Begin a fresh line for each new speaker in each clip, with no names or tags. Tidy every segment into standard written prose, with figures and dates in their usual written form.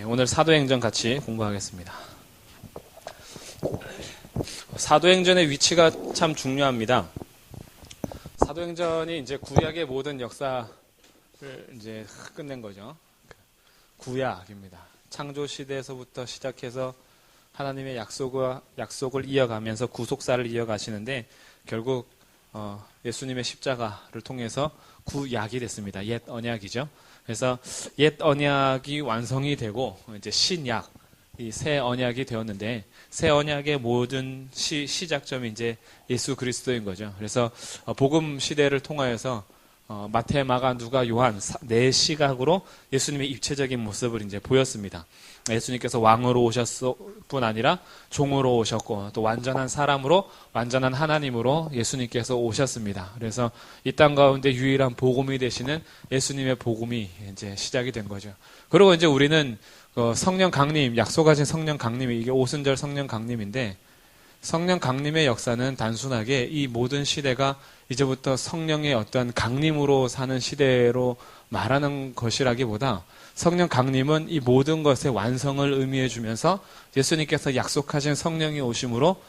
오늘 사도행전 같이 공부하겠습니다. 사도행전의 위치가 참 중요합니다. 사도행전이 이제 구약의 모든 역사를 이제 끝낸 거죠. 구약입니다. 창조 시대에서부터 시작해서 하나님의 약속을 이어가면서 구속사를 이어가시는데 결국 예수님의 십자가를 통해서 구약이 됐습니다. 옛 언약이죠. 그래서 옛 언약이 완성이 되고 이제 신약, 이 새 언약이 되었는데 새 언약의 모든 시작점이 이제 예수 그리스도인 거죠. 그래서 복음 시대를 통하여서 마태, 마가, 누가, 요한 네 시각으로 예수님의 입체적인 모습을 이제 보였습니다. 예수님께서 왕으로 오셨을 뿐 아니라 종으로 오셨고 또 완전한 사람으로 완전한 하나님으로 예수님께서 오셨습니다. 그래서 이 땅 가운데 유일한 복음이 되시는 예수님의 복음이 이제 시작이 된 거죠. 그리고 이제 우리는 성령 강림, 약속하신 성령 강림이 이게 오순절 성령 강림인데 성령 강림의 역사는 단순하게 이 모든 시대가 이제부터 성령의 어떤 강림으로 사는 시대로 말하는 것이라기보다 성령 강림은 이 모든 것의 완성을 의미해 주면서 예수님께서 약속하신 성령이 오심으로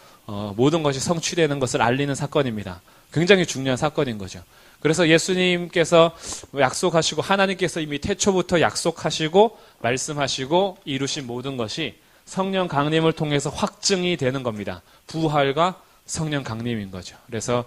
모든 것이 성취되는 것을 알리는 사건입니다. 굉장히 중요한 사건인 거죠. 그래서 예수님께서 약속하시고 하나님께서 이미 태초부터 약속하시고 말씀하시고 이루신 모든 것이 성령 강림을 통해서 확증이 되는 겁니다. 부활과 성령 강림인 거죠. 그래서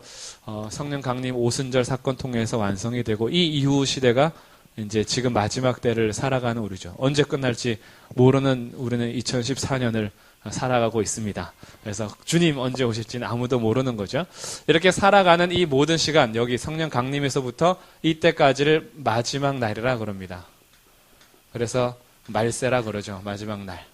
성령 강림 오순절 사건 통해서 완성이 되고 이 이후 시대가 이제 지금 마지막 때를 살아가는 우리죠. 언제 끝날지 모르는 우리는 2014년을 살아가고 있습니다. 그래서 주님 언제 오실지는 아무도 모르는 거죠. 이렇게 살아가는 이 모든 시간, 여기 성령 강림에서부터 이때까지를 마지막 날이라 그럽니다. 그래서 말세라 그러죠. 마지막 날.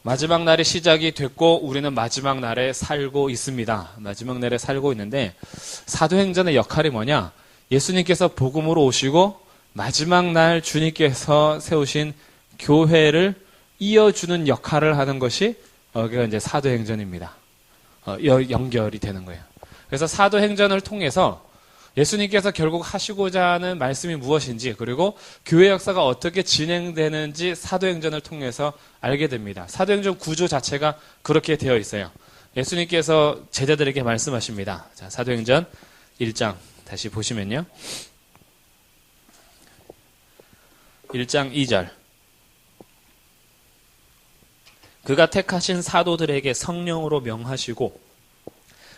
마지막 날이 시작이 됐고 우리는 마지막 날에 살고 있습니다. 마지막 날에 살고 있는데 사도행전의 역할이 뭐냐? 예수님께서 복음으로 오시고 마지막 날 주님께서 세우신 교회를 이어주는 역할을 하는 것이 여기가 이제 사도행전입니다. 연결이 되는 거예요. 그래서 사도행전을 통해서 예수님께서 결국 하시고자 하는 말씀이 무엇인지 그리고 교회 역사가 어떻게 진행되는지 사도행전을 통해서 알게 됩니다. 사도행전 구조 자체가 그렇게 되어 있어요. 예수님께서 제자들에게 말씀하십니다. 자, 사도행전 1장 다시 보시면요. 1장 2절. 그가 택하신 사도들에게 성령으로 명하시고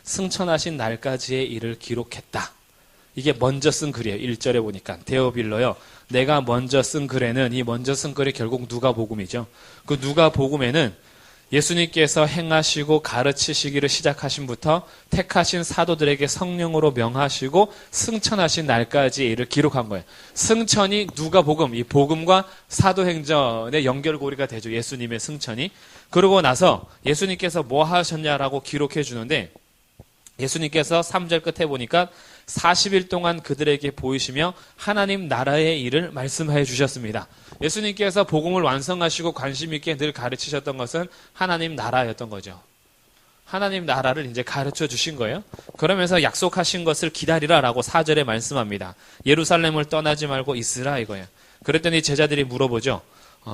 승천하신 날까지의 일을 기록했다. 이게 먼저 쓴 글이에요. 1절에 보니까 데오빌로요. 내가 먼저 쓴 글에는 이 먼저 쓴 글이 결국 누가복음이죠. 그 누가복음에는 예수님께서 행하시고 가르치시기를 시작하신부터 택하신 사도들에게 성령으로 명하시고 승천하신 날까지의 일을 기록한 거예요. 승천이 누가복음, 이 복음과 사도행전의 연결고리가 되죠. 예수님의 승천이. 그러고 나서 예수님께서 뭐 하셨냐라고 기록해 주는데 예수님께서 3절 끝에 보니까 40일 동안 그들에게 보이시며 하나님 나라의 일을 말씀해 주셨습니다. 예수님께서 복음을 완성하시고 관심 있게 늘 가르치셨던 것은 하나님 나라였던 거죠. 하나님 나라를 이제 가르쳐 주신 거예요. 그러면서 약속하신 것을 기다리라라고 4절에 말씀합니다. 예루살렘을 떠나지 말고 있으라 이거예요. 그랬더니 제자들이 물어보죠.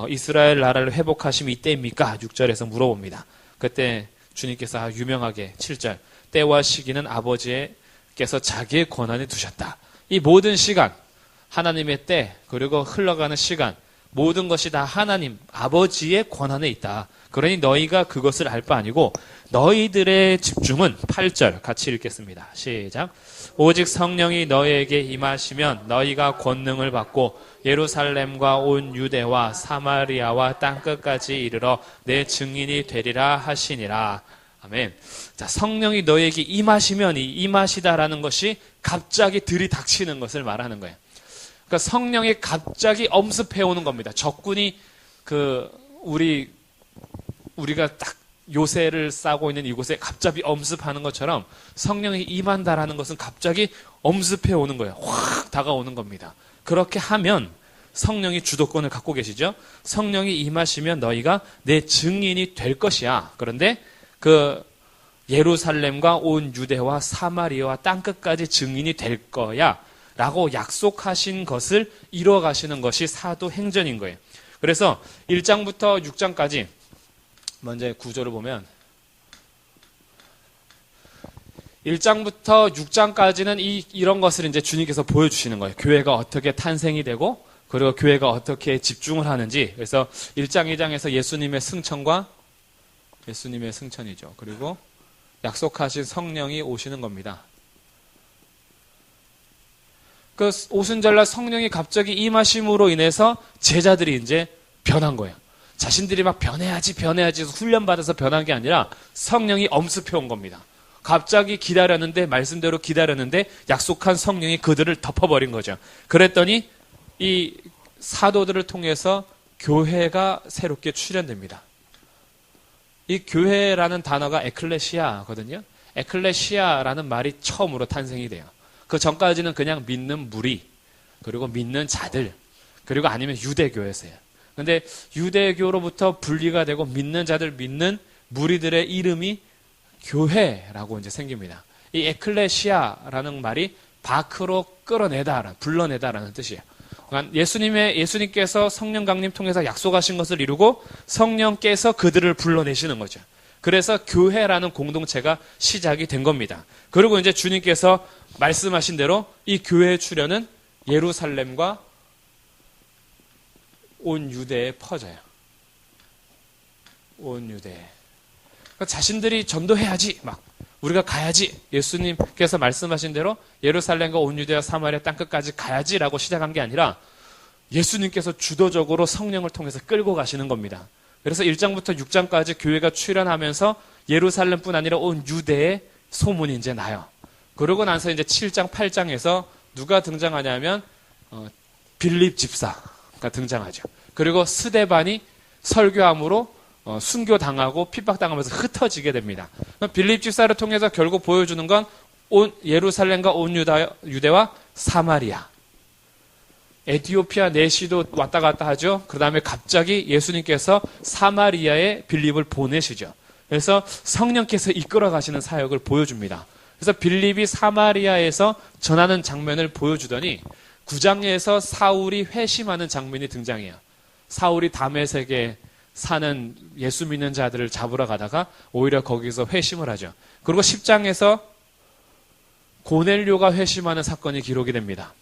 이스라엘 나라를 회복하심이 이때입니까? 6절에서 물어봅니다. 그때 주님께서 유명하게 7절 때와 시기는 아버지께서 자기의 권한에 두셨다. 이 모든 시간, 하나님의 때, 그리고 흘러가는 시간, 모든 것이 다 하나님, 아버지의 권한에 있다. 그러니 너희가 그것을 알 바 아니고 너희들의 집중은 8절 같이 읽겠습니다. 시작. 오직 성령이 너희에게 임하시면 너희가 권능을 받고 예루살렘과 온 유대와 사마리아와 땅끝까지 이르러 내 증인이 되리라 하시니라. 아멘. 자, 성령이 너에게 임하시면 이 임하시다라는 것이 갑자기 들이닥치는 것을 말하는 거예요. 그러니까 성령이 갑자기 엄습해 오는 겁니다. 적군이 우리가 딱 요새를 싸고 있는 이곳에 갑자기 엄습하는 것처럼 성령이 임한다라는 것은 갑자기 엄습해 오는 거예요. 확 다가오는 겁니다. 그렇게 하면 성령이 주도권을 갖고 계시죠. 성령이 임하시면 너희가 내 증인이 될 것이야. 그런데 예루살렘과 온 유대와 사마리아와 땅끝까지 증인이 될 거야 라고 약속하신 것을 이뤄가시는 것이 사도행전인 거예요. 그래서 1장부터 6장까지 먼저 구조를 보면 1장부터 6장까지는 이런 것을 이제 주님께서 보여주시는 거예요. 교회가 어떻게 탄생이 되고 그리고 교회가 어떻게 집중을 하는지. 그래서 1장, 2장에서 예수님의 승천과 예수님의 승천이죠. 그리고 약속하신 성령이 오시는 겁니다. 그 오순절날 성령이 갑자기 임하심으로 인해서 제자들이 이제 변한 거예요. 자신들이 막 변해야지 해서 훈련받아서 변한 게 아니라 성령이 엄습해 온 겁니다. 갑자기 기다렸는데, 말씀대로 기다렸는데 약속한 성령이 그들을 덮어버린 거죠. 그랬더니 이 사도들을 통해서 교회가 새롭게 출현됩니다. 이 교회라는 단어가 에클레시아거든요. 에클레시아라는 말이 처음으로 탄생이 돼요. 그 전까지는 그냥 믿는 무리, 그리고 믿는 자들, 그리고 아니면 유대교였어요. 근데 유대교로부터 분리가 되고 믿는 자들, 믿는 무리들의 이름이 교회라고 이제 생깁니다. 이 에클레시아라는 말이 바크로 끌어내다, 불러내다라는 뜻이에요. 그러니까 예수님께서 성령 강림 통해서 약속하신 것을 이루고 성령께서 그들을 불러내시는 거죠. 그래서 교회라는 공동체가 시작이 된 겁니다. 그리고 이제 주님께서 말씀하신 대로 이 교회의 출현은 예루살렘과 온 유대에 퍼져요. 온 유대에. 그러니까 자신들이 전도해야지, 막 우리가 가야지, 예수님께서 말씀하신 대로 예루살렘과 온 유대와 사마리아 땅끝까지 가야지라고 시작한 게 아니라 예수님께서 주도적으로 성령을 통해서 끌고 가시는 겁니다. 그래서 1장부터 6장까지 교회가 출현하면서 예루살렘뿐 아니라 온 유대에 소문이 이제 나요. 그러고 나서 이제 7장, 8장에서 누가 등장하냐면 빌립 집사가 등장하죠. 그리고 스데반이 설교함으로 순교당하고 핍박당하면서 흩어지게 됩니다. 빌립 집사를 통해서 결국 보여주는 건 온 예루살렘과 온 유대와 사마리아. 에티오피아 내시도 왔다 갔다 하죠. 그 다음에 갑자기 예수님께서 사마리아에 빌립을 보내시죠. 그래서 성령께서 이끌어 가시는 사역을 보여줍니다. 그래서 빌립이 사마리아에서 전하는 장면을 보여주더니 9장에서 사울이 회심하는 장면이 등장해요. 사울이 다메섹에 사는 예수 믿는 자들을 잡으러 가다가 오히려 거기서 회심을 하죠. 그리고 10장에서 고넬료가 회심하는 사건이 기록이 됩니다.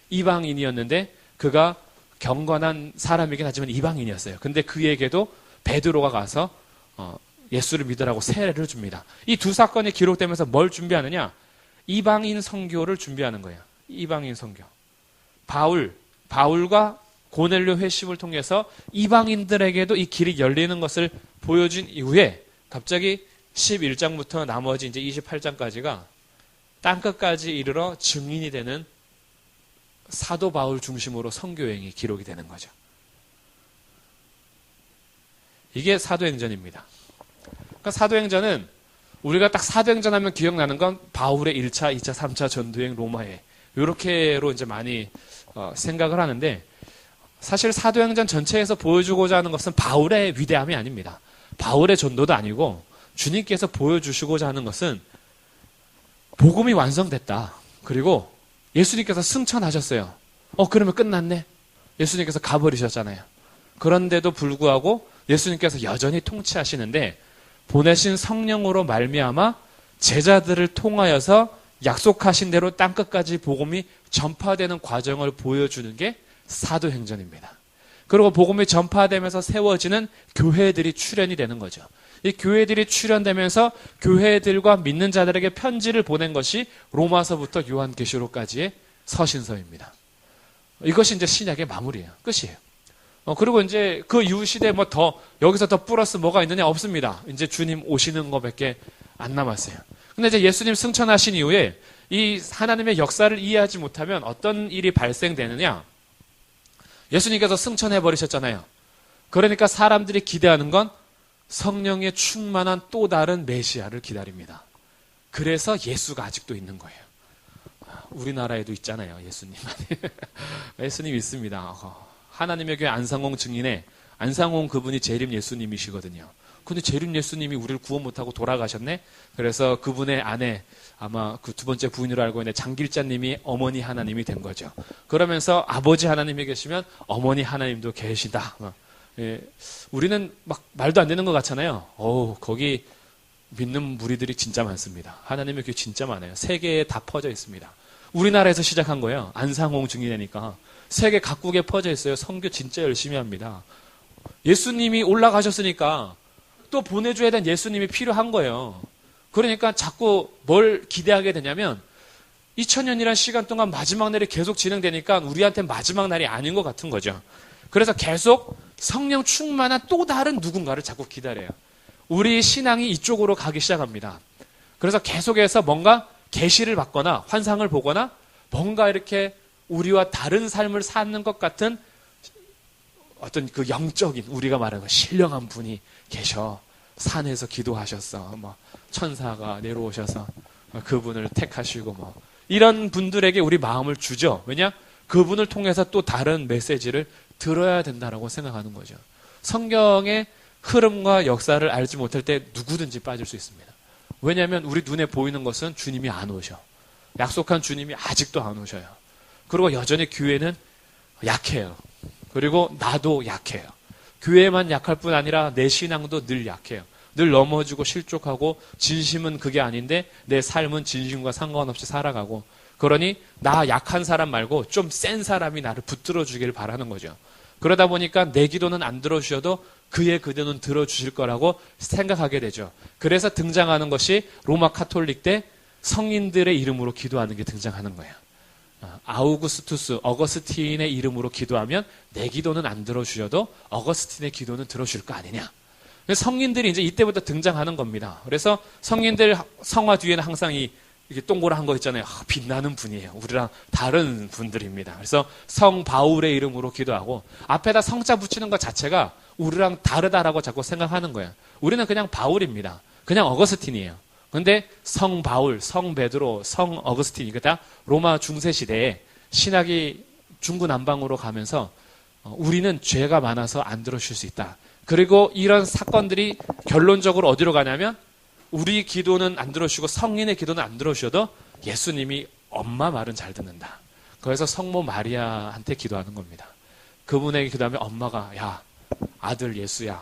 이방인이었는데 그가 경건한 사람이긴 하지만 이방인이었어요. 근데 그에게도 베드로가 가서 예수를 믿으라고 세례를 줍니다. 이 두 사건이 기록되면서 뭘 준비하느냐? 이방인 선교를 준비하는 거예요. 이방인 선교. 바울과 고넬료 회심을 통해서 이방인들에게도 이 길이 열리는 것을 보여준 이후에 갑자기 11장부터 나머지 이제 28장까지가 땅끝까지 이르러 증인이 되는 사도 바울 중심으로 선교행이 기록이 되는 거죠. 이게 사도행전입니다. 그러니까 사도행전은 우리가 딱 사도행전 하면 기억나는 건 바울의 1차, 2차, 3차 전도행, 로마행 이렇게로 이제 많이 생각을 하는데 사실 사도행전 전체에서 보여주고자 하는 것은 바울의 위대함이 아닙니다. 바울의 전도도 아니고 주님께서 보여주시고자 하는 것은 복음이 완성됐다. 그리고 예수님께서 승천하셨어요. 그러면 끝났네. 예수님께서 가버리셨잖아요. 그런데도 불구하고 예수님께서 여전히 통치하시는데 보내신 성령으로 말미암아 제자들을 통하여서 약속하신 대로 땅끝까지 복음이 전파되는 과정을 보여주는 게 사도행전입니다. 그리고 복음이 전파되면서 세워지는 교회들이 출현이 되는 거죠. 이 교회들이 출현되면서 교회들과 믿는 자들에게 편지를 보낸 것이 로마서부터 요한계시록까지의 서신서입니다. 이것이 이제 신약의 마무리예요. 끝이에요. 그리고 이제 그 이후 시대에 여기서 더 플러스 뭐가 있느냐? 없습니다. 이제 주님 오시는 것밖에 안 남았어요. 근데 이제 예수님 승천하신 이후에 이 하나님의 역사를 이해하지 못하면 어떤 일이 발생되느냐? 예수님께서 승천해버리셨잖아요. 그러니까 사람들이 기대하는 건 성령의 충만한 또 다른 메시아를 기다립니다. 그래서 예수가 아직도 있는 거예요. 우리나라에도 있잖아요, 예수님. 예수님 있습니다. 하나님의 교회 안상홍 증인의 안상홍 그분이 재림 예수님이시거든요. 근데 재림 예수님이 우리를 구원 못하고 돌아가셨네? 그래서 그분의 아내, 아마 그 두 번째 부인으로 알고 있는 장길자님이 어머니 하나님이 된 거죠. 그러면서 아버지 하나님이 계시면 어머니 하나님도 계시다. 예, 우리는 막 말도 안 되는 것 같잖아요. 거기 믿는 무리들이 진짜 많습니다. 하나님의 교회 진짜 많아요. 세계에 다 퍼져 있습니다. 우리나라에서 시작한 거예요. 안상홍 증인회니까. 세계 각국에 퍼져 있어요. 선교 진짜 열심히 합니다. 예수님이 올라가셨으니까 또 보내줘야 되는 예수님이 필요한 거예요. 그러니까 자꾸 뭘 기대하게 되냐면 2000년이라는 시간 동안 마지막 날이 계속 진행되니까 우리한테 마지막 날이 아닌 것 같은 거죠. 그래서 계속 성령 충만한 또 다른 누군가를 자꾸 기다려요. 우리 신앙이 이쪽으로 가기 시작합니다. 그래서 계속해서 뭔가 계시를 받거나 환상을 보거나 뭔가 이렇게 우리와 다른 삶을 사는 것 같은 어떤 그 영적인 우리가 말하는 신령한 분이 계셔. 산에서 기도하셨어. 뭐 천사가 내려오셔서 그분을 택하시고 뭐 이런 분들에게 우리 마음을 주죠. 왜냐? 그분을 통해서 또 다른 메시지를 들어야 된다라고 생각하는 거죠. 성경의 흐름과 역사를 알지 못할 때 누구든지 빠질 수 있습니다. 왜냐하면 우리 눈에 보이는 것은 주님이 안 오셔. 약속한 주님이 아직도 안 오셔요. 그리고 여전히 교회는 약해요. 그리고 나도 약해요. 교회만 약할 뿐 아니라 내 신앙도 늘 약해요. 늘 넘어지고 실족하고 진심은 그게 아닌데 내 삶은 진심과 상관없이 살아가고 그러니 나 약한 사람 말고 좀 센 사람이 나를 붙들어 주기를 바라는 거죠. 그러다 보니까 내 기도는 안 들어주셔도 그의 기도는 들어주실 거라고 생각하게 되죠. 그래서 등장하는 것이 로마 카톨릭 때 성인들의 이름으로 기도하는 게 등장하는 거예요. 아우구스투스, 어거스틴의 이름으로 기도하면 내 기도는 안 들어주셔도 어거스틴의 기도는 들어줄 거 아니냐. 성인들이 이제 이때부터 등장하는 겁니다. 그래서 성인들 성화 뒤에는 항상 이렇게 동그란 거 있잖아요. 빛나는 분이에요. 우리랑 다른 분들입니다. 그래서 성 바울의 이름으로 기도하고 앞에다 성자 붙이는 것 자체가 우리랑 다르다라고 자꾸 생각하는 거예요. 우리는 그냥 바울입니다. 그냥 어거스틴이에요. 근데 성 바울, 성 베드로, 성 어거스틴 이거 다 로마 중세 시대에 신학이 중구난방으로 가면서 우리는 죄가 많아서 안 들어줄 수 있다. 그리고 이런 사건들이 결론적으로 어디로 가냐면 우리 기도는 안 들어주시고 성인의 기도는 안 들어주셔도 예수님이 엄마 말은 잘 듣는다. 그래서 성모 마리아한테 기도하는 겁니다. 그분에게 기도하면 엄마가 야 아들 예수야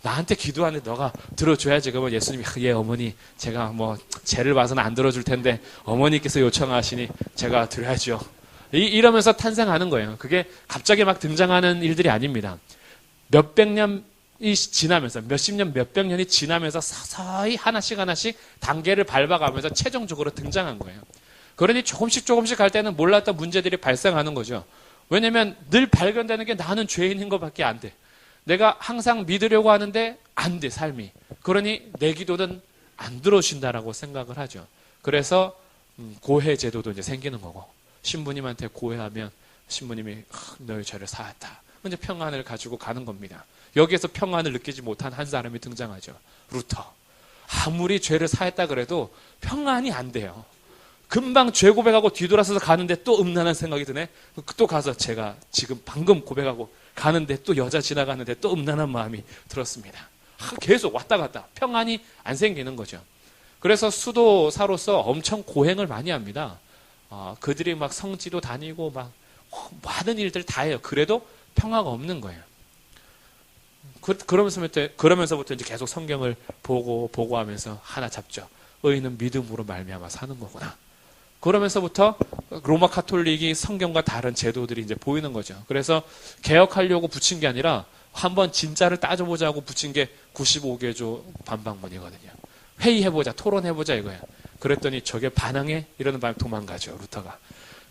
나한테 기도하는데 너가 들어줘야지. 그러면 예수님이 예 어머니 제가 뭐 죄를 봐서는 안 들어줄 텐데 어머니께서 요청하시니 제가 드려야죠. 이러면서 탄생하는 거예요. 그게 갑자기 막 등장하는 일들이 아닙니다. 몇백 년이 지나면서 몇십 년 몇백 년이 지나면서 서서히 하나씩 단계를 밟아가면서 최종적으로 등장한 거예요. 그러니 조금씩 갈 때는 몰랐던 문제들이 발생하는 거죠. 왜냐면 늘 발견되는 게 나는 죄인인 것밖에 안 돼. 내가 항상 믿으려고 하는데 안 돼, 삶이. 그러니 내 기도는 안 들어주신다라고 생각을 하죠. 그래서 고해 제도도 이제 생기는 거고 신부님한테 고해하면 신부님이 너의 죄를 사했다. 이제 평안을 가지고 가는 겁니다. 여기에서 평안을 느끼지 못한 한 사람이 등장하죠. 루터. 아무리 죄를 사했다 그래도 평안이 안 돼요. 금방 죄 고백하고 뒤돌아서서 가는데 또 음란한 생각이 드네. 또 가서 제가 지금 방금 고백하고 가는데 또 여자 지나가는데 또 음란한 마음이 들었습니다. 계속 왔다 갔다 평안이 안 생기는 거죠. 그래서 수도사로서 엄청 고행을 많이 합니다. 그들이 막 성지도 다니고 막 많은 일들 다 해요. 그래도 평화가 없는 거예요. 그러면서부터 이제 계속 성경을 보고 하면서 하나 잡죠. 의인은 믿음으로 말미암아 사는 거구나. 그러면서부터 로마 카톨릭이 성경과 다른 제도들이 이제 보이는 거죠. 그래서 개혁하려고 붙인 게 아니라 한번 진짜를 따져보자고 붙인 게 95개조 반박문이거든요. 회의해보자, 토론해보자 이거야. 그랬더니 저게 반항해? 이러는 바람에 도망가죠, 루터가.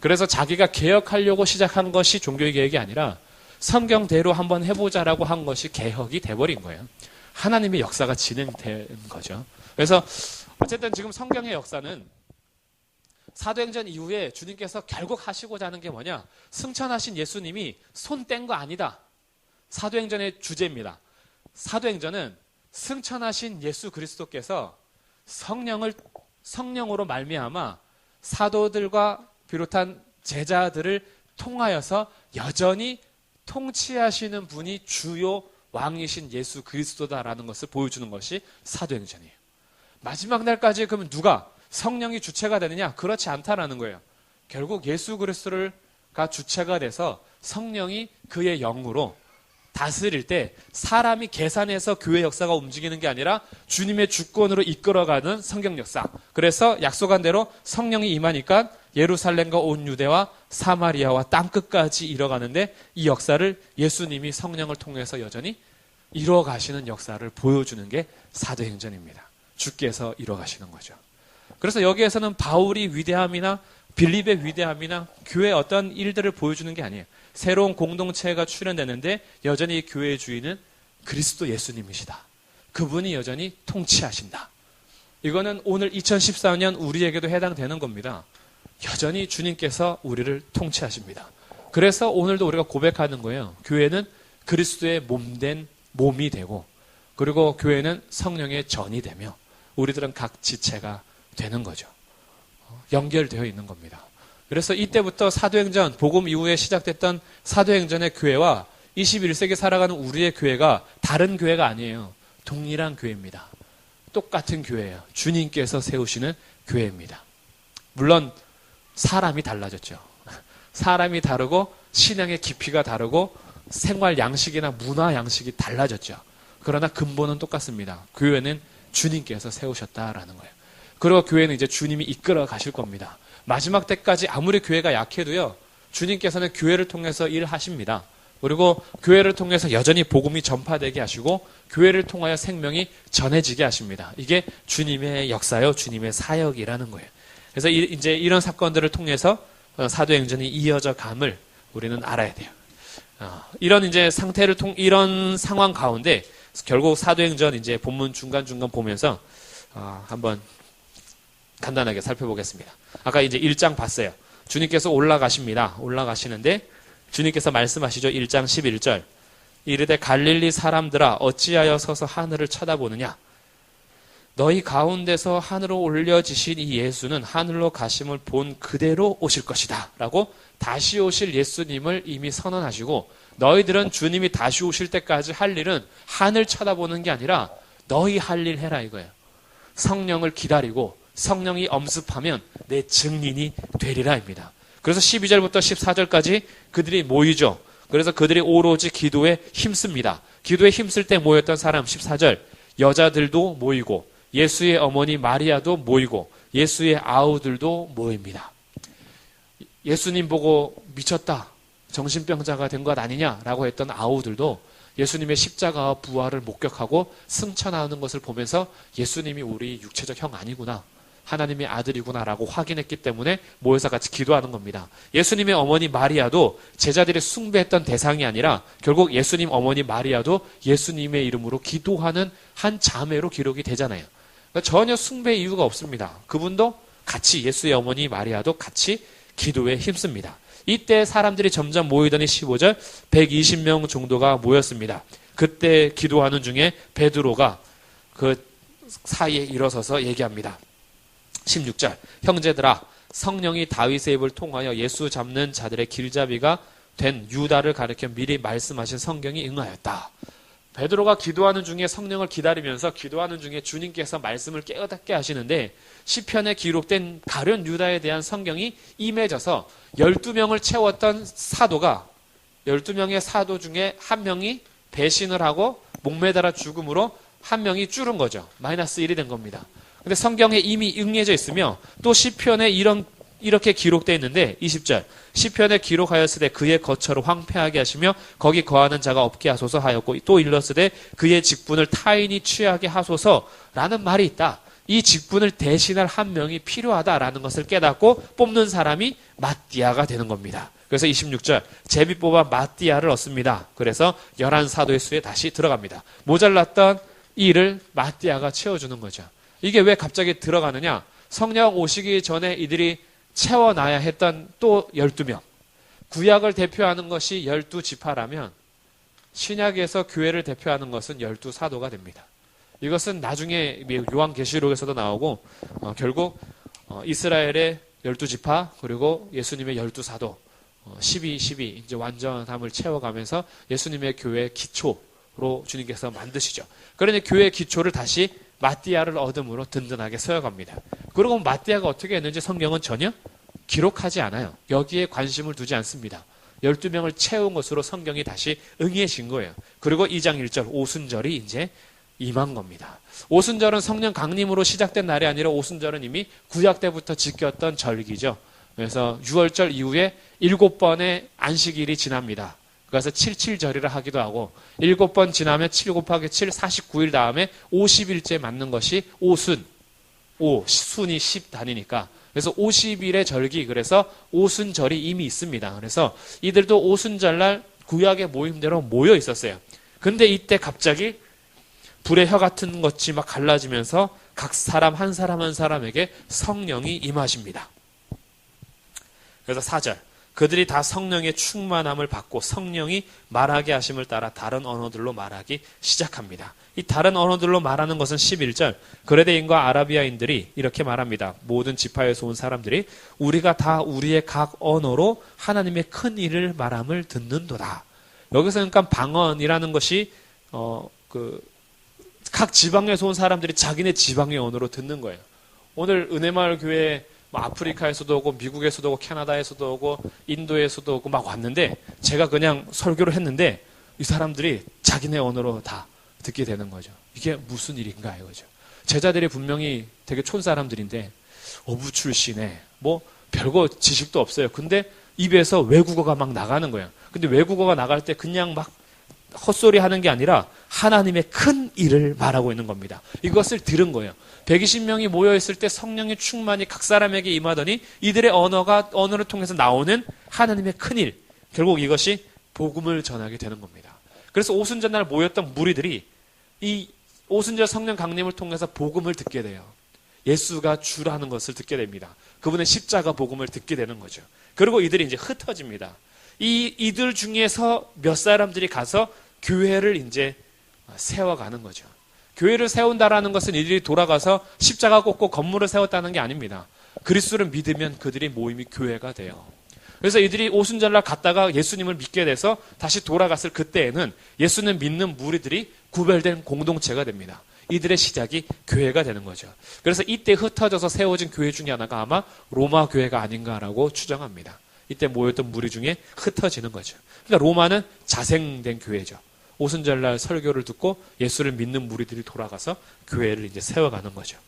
그래서 자기가 개혁하려고 시작한 것이 종교의 개혁이 아니라 성경대로 한번 해보자라고 한 것이 개혁이 돼버린 거예요. 하나님의 역사가 진행된 거죠. 그래서 어쨌든 지금 성경의 역사는 사도행전 이후에 주님께서 결국 하시고자 하는 게 뭐냐? 승천하신 예수님이 손 뗀 거 아니다. 사도행전의 주제입니다. 사도행전은 승천하신 예수 그리스도께서 성령으로 말미암아 사도들과 비롯한 제자들을 통하여서 여전히 통치하시는 분이 주요 왕이신 예수 그리스도다라는 것을 보여주는 것이 사도행전이에요. 마지막 날까지 그러면 누가 성령이 주체가 되느냐? 그렇지 않다라는 거예요. 결국 예수 그리스도가 주체가 돼서 성령이 그의 영으로 다스릴 때 사람이 계산해서 교회 역사가 움직이는 게 아니라 주님의 주권으로 이끌어가는 성경 역사. 그래서 약속한 대로 성령이 임하니까 예루살렘과 온 유대와 사마리아와 땅끝까지 이뤄가는데 이 역사를 예수님이 성령을 통해서 여전히 이뤄가시는 역사를 보여주는 게 사도행전입니다. 주께서 이뤄가시는 거죠. 그래서 여기에서는 바울이 위대함이나 빌립의 위대함이나 교회의 어떤 일들을 보여주는 게 아니에요. 새로운 공동체가 출현되는데 여전히 교회의 주인은 그리스도 예수님이시다. 그분이 여전히 통치하신다. 이거는 오늘 2014년 우리에게도 해당되는 겁니다. 여전히 주님께서 우리를 통치하십니다. 그래서 오늘도 우리가 고백하는 거예요. 교회는 그리스도의 몸된 몸이 되고 그리고 교회는 성령의 전이 되며 우리들은 각 지체가 되는 거죠. 연결되어 있는 겁니다. 그래서 이때부터 사도행전, 복음 이후에 시작됐던 사도행전의 교회와 21세기 살아가는 우리의 교회가 다른 교회가 아니에요. 동일한 교회입니다. 똑같은 교회예요. 주님께서 세우시는 교회입니다. 물론 사람이 달라졌죠. 사람이 다르고 신앙의 깊이가 다르고 생활 양식이나 문화 양식이 달라졌죠. 그러나 근본은 똑같습니다. 교회는 주님께서 세우셨다라는 거예요. 그리고 교회는 이제 주님이 이끌어 가실 겁니다. 마지막 때까지 아무리 교회가 약해도요, 주님께서는 교회를 통해서 일하십니다. 그리고 교회를 통해서 여전히 복음이 전파되게 하시고 교회를 통하여 생명이 전해지게 하십니다. 이게 주님의 역사요, 주님의 사역이라는 거예요. 그래서 이제 이런 사건들을 통해서 사도행전이 이어져 감을 우리는 알아야 돼요. 이런 이제 상태를 이런 상황 가운데 결국 사도행전 이제 본문 중간중간 보면서 한번 간단하게 살펴보겠습니다. 아까 이제 1장 봤어요. 주님께서 올라가십니다. 올라가시는데 주님께서 말씀하시죠. 1장 11절. 이르되 갈릴리 사람들아 어찌하여 서서 하늘을 쳐다보느냐. 너희 가운데서 하늘로 올려지신 이 예수는 하늘로 가심을 본 그대로 오실 것이다. 라고 다시 오실 예수님을 이미 선언하시고 너희들은 주님이 다시 오실 때까지 할 일은 하늘 쳐다보는 게 아니라 너희 할 일 해라 이거예요. 성령을 기다리고 성령이 엄습하면 내 증인이 되리라입니다. 그래서 12절부터 14절까지 그들이 모이죠. 그래서 그들이 오로지 기도에 힘씁니다. 기도에 힘쓸 때 모였던 사람 14절 여자들도 모이고 예수의 어머니 마리아도 모이고 예수의 아우들도 모입니다. 예수님 보고 미쳤다. 정신병자가 된 것 아니냐라고 했던 아우들도 예수님의 십자가와 부활을 목격하고 승천하는 것을 보면서 예수님이 우리 육체적 형 아니구나. 하나님의 아들이구나라고 확인했기 때문에 모여서 같이 기도하는 겁니다. 예수님의 어머니 마리아도 제자들이 숭배했던 대상이 아니라 결국 예수님 어머니 마리아도 예수님의 이름으로 기도하는 한 자매로 기록이 되잖아요. 그러니까 전혀 숭배 이유가 없습니다. 그분도 같이 예수의 어머니 마리아도 같이 기도에 힘씁니다. 이때 사람들이 점점 모이더니 15절 120명 정도가 모였습니다. 그때 기도하는 중에 베드로가 그 사이에 일어서서 얘기합니다. 16절 형제들아 성령이 다윗의 입을 통하여 예수 잡는 자들의 길잡이가 된 유다를 가리켜 미리 말씀하신 성경이 응하였다. 베드로가 기도하는 중에 성령을 기다리면서 기도하는 중에 주님께서 말씀을 깨닫게 하시는데 시편에 기록된 가룟 유다에 대한 성경이 임해져서 12명을 채웠던 사도가 12명의 사도 중에 한 명이 배신을 하고 목매달아 죽음으로 한 명이 줄은 거죠. 마이너스 1이 된 겁니다. 근데 성경에 이미 응해져 있으며 또 시편에 이렇게 기록되어 있는데 20절 시편에 기록하였으되 그의 거처를 황폐하게 하시며 거기 거하는 자가 없게 하소서 하였고 또 일렀으되 그의 직분을 타인이 취하게 하소서라는 말이 있다. 이 직분을 대신할 한 명이 필요하다라는 것을 깨닫고 뽑는 사람이 마띠아가 되는 겁니다. 그래서 26절 제비 뽑아 마띠아를 얻습니다. 그래서 11사도의 수에 다시 들어갑니다. 모자랐던 일을 마띠아가 채워주는 거죠. 이게 왜 갑자기 들어가느냐? 성령 오시기 전에 이들이 채워놔야 했던 또 12명. 구약을 대표하는 것이 12지파라면 신약에서 교회를 대표하는 것은 12사도가 됩니다. 이것은 나중에 요한계시록에서도 나오고 결국 이스라엘의 12지파 그리고 예수님의 12사도 12 이제 완전함을 채워가면서 예수님의 교회의 기초로 주님께서 만드시죠. 그러니 교회의 기초를 다시 마띠아를 얻음으로 든든하게 세워갑니다. 그리고 마띠아가 어떻게 했는지 성경은 전혀 기록하지 않아요. 여기에 관심을 두지 않습니다.
12명을 채운 것으로 성경이 다시 응해진 거예요. 그리고 2장 1절 오순절이 이제 임한 겁니다. 오순절은 성령 강림으로 시작된 날이 아니라 오순절은 이미 구약 때부터 지켰던 절기죠. 그래서 6월절 이후에 7번의 안식일이 지납니다. 그래서 77절이라 하기도 하고 7번 지나면 7 곱하기 7 49일 다음에 50일째 맞는 것이 오순. 순이 10 단위니까. 그래서 50일의 절기, 그래서 오순절이 이미 있습니다. 그래서 이들도 오순절날 구약의 모임대로 모여 있었어요. 근데 이때 갑자기 불의 혀 같은 것이 막 갈라지면서 각 사람 한 사람 한 사람에게 성령이 임하십니다. 그래서 4절 그들이 다 성령의 충만함을 받고 성령이 말하게 하심을 따라 다른 언어들로 말하기 시작합니다. 이 다른 언어들로 말하는 것은 11절 그레데인과 아라비아인들이 이렇게 말합니다. 모든 지파에서 온 사람들이 우리가 다 우리의 각 언어로 하나님의 큰 일을 말함을 듣는도다. 여기서 그러니까 방언이라는 것이 각 지방에서 온 사람들이 자기네 지방의 언어로 듣는 거예요. 오늘 은혜마을 교회에 아프리카에서도 오고 미국에서도 오고 캐나다에서도 오고 인도에서도 오고 막 왔는데 제가 그냥 설교를 했는데 이 사람들이 자기네 언어로 다 듣게 되는 거죠. 이게 무슨 일인가 이거죠. 제자들이 분명히 되게 촌 사람들인데 어부 출신에 뭐 별거 지식도 없어요. 근데 입에서 외국어가 막 나가는 거예요. 근데 외국어가 나갈 때 그냥 막 헛소리 하는 게 아니라 하나님의 큰 일을 말하고 있는 겁니다. 이것을 들은 거예요. 120명이 모여있을 때 성령의 충만이 각 사람에게 임하더니 이들의 언어를 통해서 나오는 하나님의 큰 일. 결국 이것이 복음을 전하게 되는 겁니다. 그래서 오순절 날 모였던 무리들이 이 오순절 성령 강림을 통해서 복음을 듣게 돼요. 예수가 주라는 것을 듣게 됩니다. 그분의 십자가 복음을 듣게 되는 거죠. 그리고 이들이 이제 흩어집니다. 이들 중에서 몇 사람들이 가서 교회를 이제 세워가는 거죠. 교회를 세운다라는 것은 이들이 돌아가서 십자가 꽂고 건물을 세웠다는 게 아닙니다. 그리스도를 믿으면 그들이 모임이 교회가 돼요. 그래서 이들이 오순절날 갔다가 예수님을 믿게 돼서 다시 돌아갔을 그때에는 예수님 믿는 무리들이 구별된 공동체가 됩니다. 이들의 시작이 교회가 되는 거죠. 그래서 이때 흩어져서 세워진 교회 중에 하나가 아마 로마 교회가 아닌가라고 추정합니다. 이때 모였던 무리 중에 흩어지는 거죠. 그러니까 로마는 자생된 교회죠. 오순절날 설교를 듣고 예수를 믿는 무리들이 돌아가서 교회를 이제 세워가는 거죠.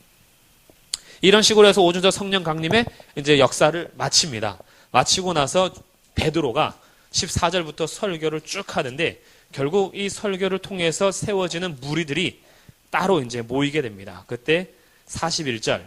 이런 식으로 해서 오순절 성령 강림의 이제 역사를 마칩니다. 마치고 나서 베드로가 14절부터 설교를 쭉 하는데 결국 이 설교를 통해서 세워지는 무리들이 따로 이제 모이게 됩니다. 그때 41절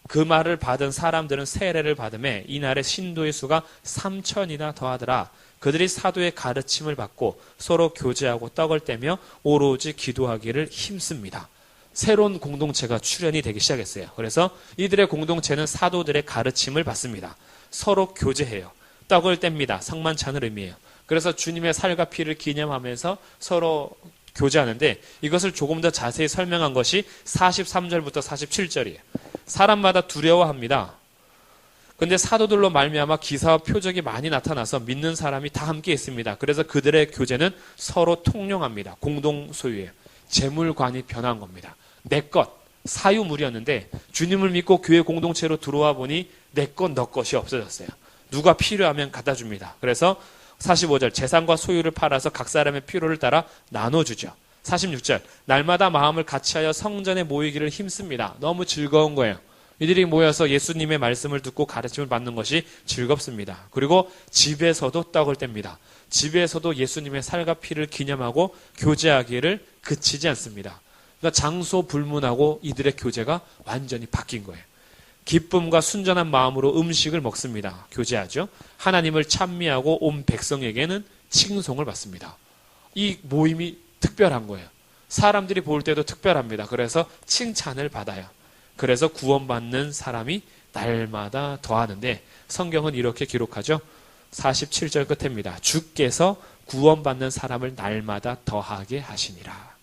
그 말을 받은 사람들은 세례를 받음에 이날의 신도의 수가 3,000이나 더하더라. 그들이 사도의 가르침을 받고 서로 교제하고 떡을 떼며 오로지 기도하기를 힘씁니다. 새로운 공동체가 출현이 되기 시작했어요. 그래서 이들의 공동체는 사도들의 가르침을 받습니다. 서로 교제해요. 떡을 뗍니다. 성만찬을 의미해요. 그래서 주님의 살과 피를 기념하면서 서로 교제하는데 이것을 조금 더 자세히 설명한 것이 43절부터 47절이에요. 사람마다 두려워합니다. 근데 사도들로 말미암아 기사와 표적이 많이 나타나서 믿는 사람이 다 함께 있습니다. 그래서 그들의 교제는 서로 통용합니다. 공동 소유예요. 재물관이 변한 겁니다. 내 것, 사유물이었는데 주님을 믿고 교회 공동체로 들어와 보니 내 것, 너 것이 없어졌어요. 누가 필요하면 갖다 줍니다. 그래서 45절 재산과 소유를 팔아서 각 사람의 필요를 따라 나눠주죠. 46절 날마다 마음을 같이하여 성전에 모이기를 힘씁니다. 너무 즐거운 거예요. 이들이 모여서 예수님의 말씀을 듣고 가르침을 받는 것이 즐겁습니다. 그리고 집에서도 떡을 뗍니다. 집에서도 예수님의 살과 피를 기념하고 교제하기를 그치지 않습니다. 그러니까 장소 불문하고 이들의 교제가 완전히 바뀐 거예요. 기쁨과 순전한 마음으로 음식을 먹습니다. 교제하죠. 하나님을 찬미하고 온 백성에게는 칭송을 받습니다. 이 모임이 특별한 거예요. 사람들이 볼 때도 특별합니다. 그래서 칭찬을 받아요. 그래서 구원받는 사람이 날마다 더하는데 성경은 이렇게 기록하죠. 47절 끝입니다. 주께서 구원받는 사람을 날마다 더하게 하시니라.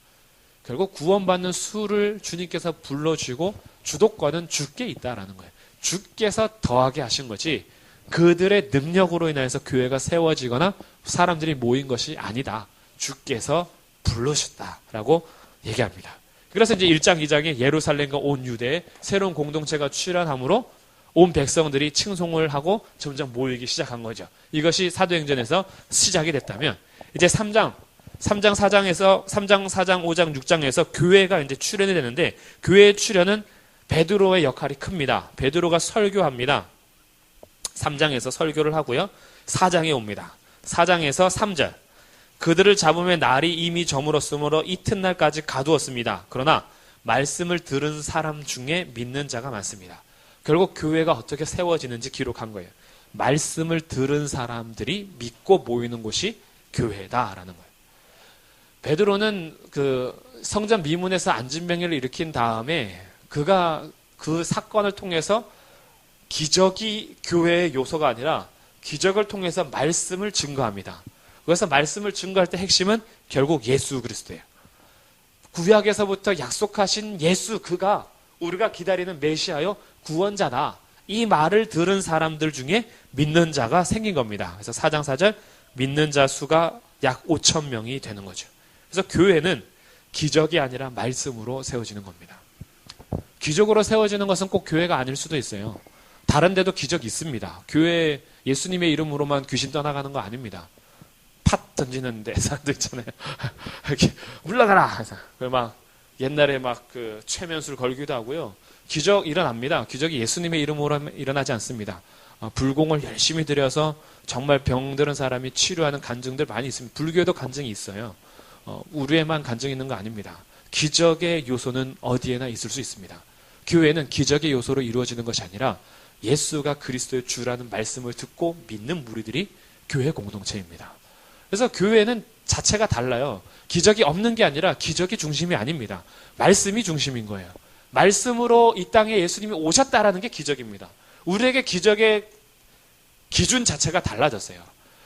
결국 구원받는 수를 주님께서 불러주고 주도권은 주께 있다라는 거예요. 주께서 더하게 하신 거지 그들의 능력으로 인해서 교회가 세워지거나 사람들이 모인 것이 아니다. 주께서 불러주셨다라고 얘기합니다. 그래서 이제 1장, 2장에 예루살렘과 온 유대에 새로운 공동체가 출현함으로 온 백성들이 칭송을 하고 점점 모이기 시작한 거죠. 이것이 사도행전에서 시작이 됐다면 이제 3장 4장에서 3장, 4장, 5장, 6장에서 교회가 이제 출현이 되는데 교회의 출현은 베드로의 역할이 큽니다. 베드로가 설교합니다. 3장에서 설교를 하고요. 4장에 옵니다. 4장에서 3절. 그들을 잡음에 날이 이미 저물었으므로 이튿날까지 가두었습니다. 그러나 말씀을 들은 사람 중에 믿는 자가 많습니다. 결국 교회가 어떻게 세워지는지 기록한 거예요. 말씀을 들은 사람들이 믿고 모이는 곳이 교회다라는 거예요. 베드로는 그 성전 미문에서 안진병을 일으킨 다음에 그가 그 사건을 통해서 기적이 교회의 요소가 아니라 기적을 통해서 말씀을 증거합니다. 그래서 말씀을 증거할 때 핵심은 결국 예수 그리스도예요. 구약에서부터 약속하신 예수, 그가 우리가 기다리는 메시아요 구원자다. 이 말을 들은 사람들 중에 믿는 자가 생긴 겁니다. 그래서 4장 4절 믿는 자 수가 약 5천 명이 되는 거죠. 그래서 교회는 기적이 아니라 말씀으로 세워지는 겁니다. 기적으로 세워지는 것은 꼭 교회가 아닐 수도 있어요. 다른 데도 기적이 있습니다. 교회 예수님의 이름으로만 귀신 떠나가는 거 아닙니다. 팥 던지는 데 사람들 있잖아요. 이렇게 물러가라. 그래서 막 옛날에 막 그 최면술 걸기도 하고요. 기적 일어납니다. 기적이 예수님의 이름으로 일어나지 않습니다. 불공을 열심히 들여서 정말 병들은 사람이 치료하는 간증들 많이 있습니다. 불교에도 간증이 있어요. 우리에만 간증이 있는 거 아닙니다. 기적의 요소는 어디에나 있을 수 있습니다. 교회는 기적의 요소로 이루어지는 것이 아니라 예수가 그리스도의 주라는 말씀을 듣고 믿는 무리들이 교회 공동체입니다. 그래서 교회는 자체가 달라요. 기적이 없는 게 아니라 기적이 중심이 아닙니다. 말씀이 중심인 거예요. 말씀으로 이 땅에 예수님이 오셨다라는 게 기적입니다. 우리에게 기적의 기준 자체가 달라졌어요.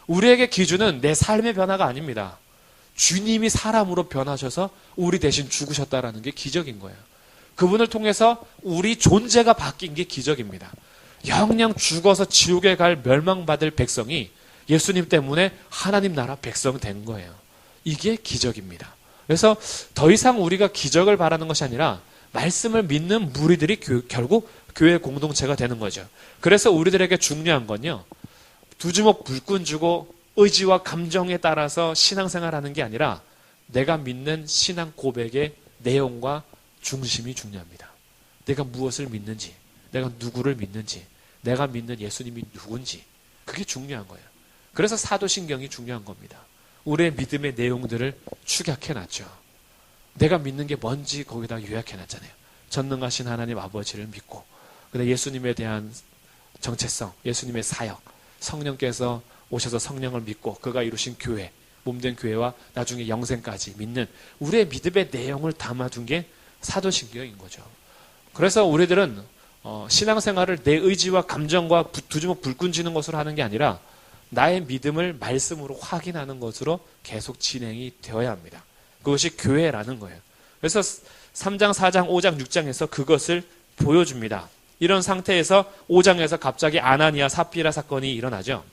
우리에게 기준은 내 삶의 변화가 아닙니다. 주님이 사람으로 변하셔서 우리 대신 죽으셨다라는 게 기적인 거예요. 그분을 통해서 우리 존재가 바뀐 게 기적입니다. 영영 죽어서 지옥에 갈 멸망받을 백성이 예수님 때문에 하나님 나라 백성 된 거예요. 이게 기적입니다. 그래서 더 이상 우리가 기적을 바라는 것이 아니라 말씀을 믿는 무리들이 결국 교회 공동체가 되는 거죠. 그래서 우리들에게 중요한 건요, 두 주먹 불끈 쥐고 의지와 감정에 따라서 신앙생활하는 게 아니라 내가 믿는 신앙 고백의 내용과 중심이 중요합니다. 내가 무엇을 믿는지, 내가 누구를 믿는지, 내가 믿는 예수님이 누군지, 그게 중요한 거예요. 그래서 사도신경이 중요한 겁니다. 우리의 믿음의 내용들을 축약해놨죠. 내가 믿는 게 뭔지 거기다 요약해놨잖아요. 전능하신 하나님 아버지를 믿고, 근데 예수님에 대한 정체성, 예수님의 사역, 성령께서 오셔서 성령을 믿고 그가 이루신 교회, 몸된 교회와 나중에 영생까지 믿는 우리의 믿음의 내용을 담아둔 게 사도신경인 거죠. 그래서 우리들은 신앙생활을 내 의지와 감정과 두 주먹 불끈 쥐는 것으로 하는 게 아니라 나의 믿음을 말씀으로 확인하는 것으로 계속 진행이 되어야 합니다. 그것이 교회라는 거예요. 그래서 3장, 4장, 5장, 6장에서 그것을 보여줍니다. 이런 상태에서 5장에서 갑자기 아나니아 삽비라 사건이 일어나죠.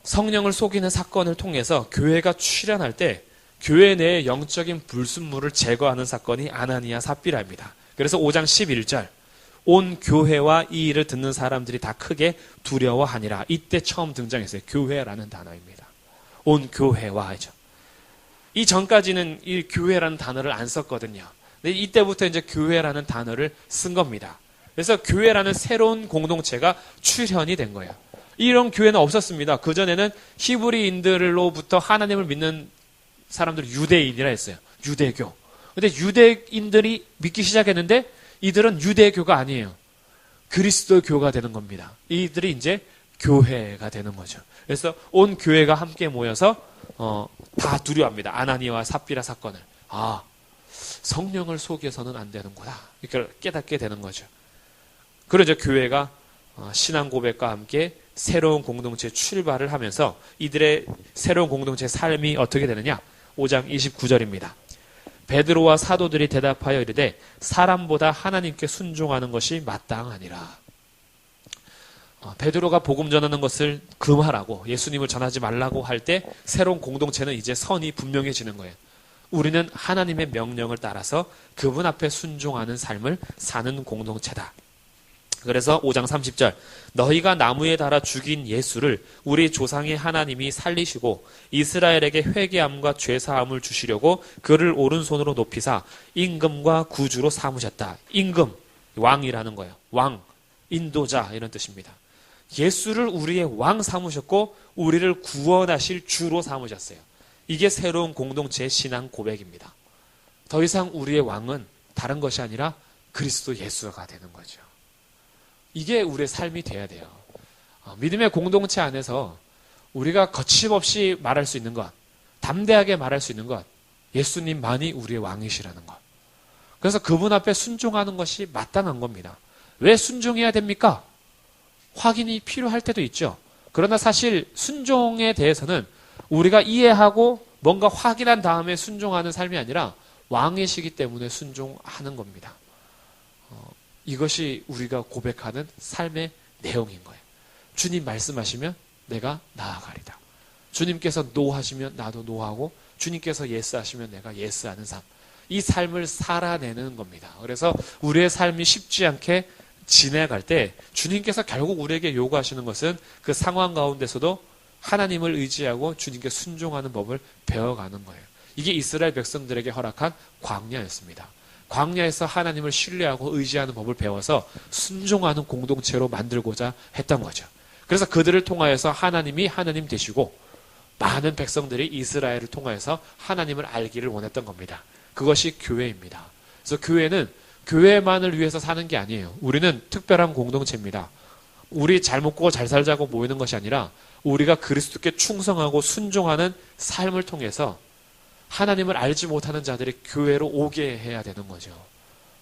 성령을 속이는 사건을 통해서 교회가 출현할 때 교회 내의 영적인 불순물을 제거하는 사건이 아나니아 삽비라입니다. 그래서 5장 11절 온 교회와 이 일을 듣는 사람들이 다 크게 두려워하니라. 이때 처음 등장했어요. 교회라는 단어입니다. 온 교회와죠. 이 전까지는 이 교회라는 단어를 안 썼거든요. 근데 이때부터 이제 교회라는 단어를 쓴 겁니다. 그래서 교회라는 새로운 공동체가 출현이 된 거예요. 이런 교회는 없었습니다. 그전에는 히브리인들로부터 하나님을 믿는 사람들을 유대인이라 했어요. 유대교. 근데 유대인들이 믿기 시작했는데 이들은 유대교가 아니에요. 그리스도교가 되는 겁니다. 이들이 이제 교회가 되는 거죠. 그래서 온 교회가 함께 모여서 다 두려워합니다. 아나니아와 삽비라 사건을. 아, 성령을 속여서는 안 되는구나. 이걸 깨닫게 되는 거죠. 그러죠. 교회가 신앙 고백과 함께 새로운 공동체 출발을 하면서 이들의 새로운 공동체 삶이 어떻게 되느냐? 5장 29절입니다. 베드로와 사도들이 대답하여 이르되 사람보다 하나님께 순종하는 것이 마땅하니라. 베드로가 복음 전하는 것을 금하라고, 예수님을 전하지 말라고 할 때 새로운 공동체는 이제 선이 분명해지는 거예요. 우리는 하나님의 명령을 따라서 그분 앞에 순종하는 삶을 사는 공동체다. 그래서 5장 30절 너희가 나무에 달아 죽인 예수를 우리 조상의 하나님이 살리시고 이스라엘에게 회개함과 죄사함을 주시려고 그를 오른손으로 높이사 임금과 구주로 삼으셨다. 임금, 왕이라는 거예요. 왕, 인도자 이런 뜻입니다. 예수를 우리의 왕 삼으셨고 우리를 구원하실 주로 삼으셨어요. 이게 새로운 공동체의 신앙 고백입니다. 더 이상 우리의 왕은 다른 것이 아니라 그리스도 예수가 되는 거죠. 이게 우리의 삶이 돼야 돼요. 믿음의 공동체 안에서 우리가 거침없이 말할 수 있는 것, 담대하게 말할 수 있는 것, 예수님만이 우리의 왕이시라는 것. 그래서 그분 앞에 순종하는 것이 마땅한 겁니다. 왜 순종해야 됩니까? 확인이 필요할 때도 있죠. 그러나 사실 순종에 대해서는 우리가 이해하고 뭔가 확인한 다음에 순종하는 삶이 아니라 왕이시기 때문에 순종하는 겁니다. 이것이 우리가 고백하는 삶의 내용인 거예요. 주님 말씀하시면 내가 나아가리다. 주님께서 노 하시면 나도 노하고 주님께서 예스 하시면 내가 예스 하는 삶. 이 삶을 살아내는 겁니다. 그래서 우리의 삶이 쉽지 않게 지내갈 때 주님께서 결국 우리에게 요구하시는 것은 그 상황 가운데서도 하나님을 의지하고 주님께 순종하는 법을 배워가는 거예요. 이게 이스라엘 백성들에게 허락한 광야였습니다. 광야에서 하나님을 신뢰하고 의지하는 법을 배워서 순종하는 공동체로 만들고자 했던 거죠. 그래서 그들을 통하여서 하나님이 하나님 되시고 많은 백성들이 이스라엘을 통하여서 하나님을 알기를 원했던 겁니다. 그것이 교회입니다. 그래서 교회는 교회만을 위해서 사는 게 아니에요. 우리는 특별한 공동체입니다. 우리 잘 먹고 잘 살자고 모이는 것이 아니라 우리가 그리스도께 충성하고 순종하는 삶을 통해서 하나님을 알지 못하는 자들이 교회로 오게 해야 되는 거죠.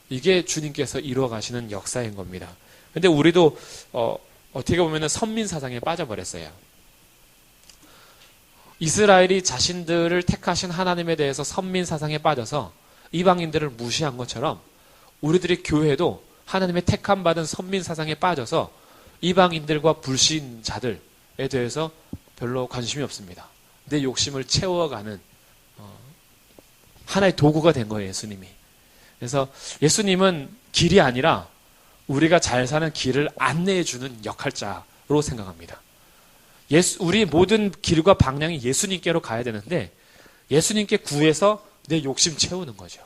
이게 주님께서 이루어 가시는 역사인 겁니다. 근데 우리도 어떻게 보면 선민 사상에 빠져버렸어요. 이스라엘이 자신들을 택하신 하나님에 대해서 선민 사상에 빠져서 이방인들을 무시한 것처럼 우리들의 교회도 하나님의 택함 받은 선민 사상에 빠져서 이방인들과 불신자들에 대해서 별로 관심이 없습니다. 내 욕심을 채워가는 하나의 도구가 된 거예요, 예수님이. 그래서 예수님은 길이 아니라 우리가 잘 사는 길을 안내해주는 역할자로 생각합니다. 우리 모든 길과 방향이 예수님께로 가야 되는데 예수님께 구해서 내 욕심 채우는 거죠.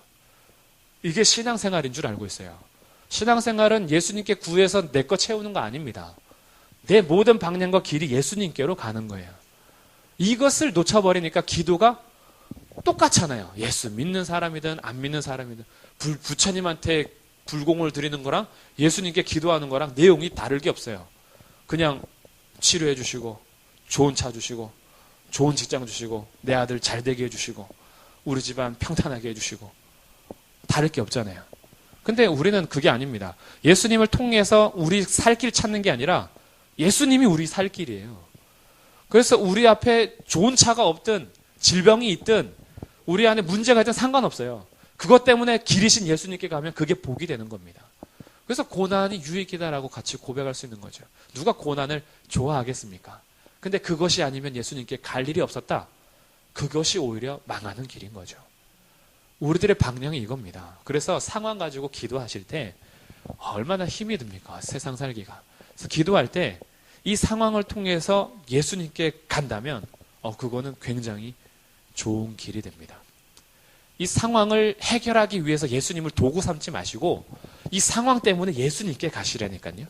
이게 신앙생활인 줄 알고 있어요. 신앙생활은 예수님께 구해서 내 거 채우는 거 아닙니다. 내 모든 방향과 길이 예수님께로 가는 거예요. 이것을 놓쳐버리니까 기도가 똑같잖아요. 예수 믿는 사람이든 안 믿는 사람이든 부처님한테 불공을 드리는 거랑 예수님께 기도하는 거랑 내용이 다를 게 없어요. 그냥 치료해 주시고 좋은 차 주시고 좋은 직장 주시고 내 아들 잘 되게 해주시고 우리 집안 평탄하게 해주시고 다를 게 없잖아요. 근데 우리는 그게 아닙니다. 예수님을 통해서 우리 살 길 찾는 게 아니라 예수님이 우리 살 길이에요. 그래서 우리 앞에 좋은 차가 없든 질병이 있든 우리 안에 문제가 있든 상관없어요. 그것 때문에 길이신 예수님께 가면 그게 복이 되는 겁니다. 그래서 고난이 유익이다라고 같이 고백할 수 있는 거죠. 누가 고난을 좋아하겠습니까? 근데 그것이 아니면 예수님께 갈 일이 없었다. 그것이 오히려 망하는 길인 거죠. 우리들의 방향이 이겁니다. 그래서 상황 가지고 기도하실 때 얼마나 힘이 듭니까? 세상 살기가. 그래서 기도할 때 이 상황을 통해서 예수님께 간다면 그거는 굉장히 좋은 길이 됩니다. 이 상황을 해결하기 위해서 예수님을 도구 삼지 마시고 이 상황 때문에 예수님께 가시라니까요.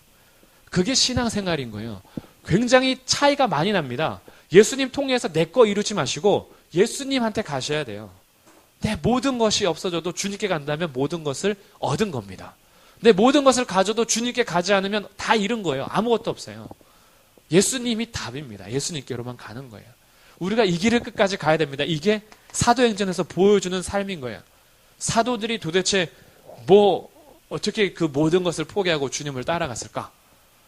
그게 신앙생활인 거예요. 굉장히 차이가 많이 납니다. 예수님 통해서 내 거 이루지 마시고 예수님한테 가셔야 돼요. 내 모든 것이 없어져도 주님께 간다면 모든 것을 얻은 겁니다. 내 모든 것을 가져도 주님께 가지 않으면 다 잃은 거예요. 아무것도 없어요. 예수님이 답입니다. 예수님께로만 가는 거예요. 우리가 이 길을 끝까지 가야 됩니다. 이게 사도행전에서 보여주는 삶인 거예요. 사도들이 도대체 어떻게 그 모든 것을 포기하고 주님을 따라갔을까?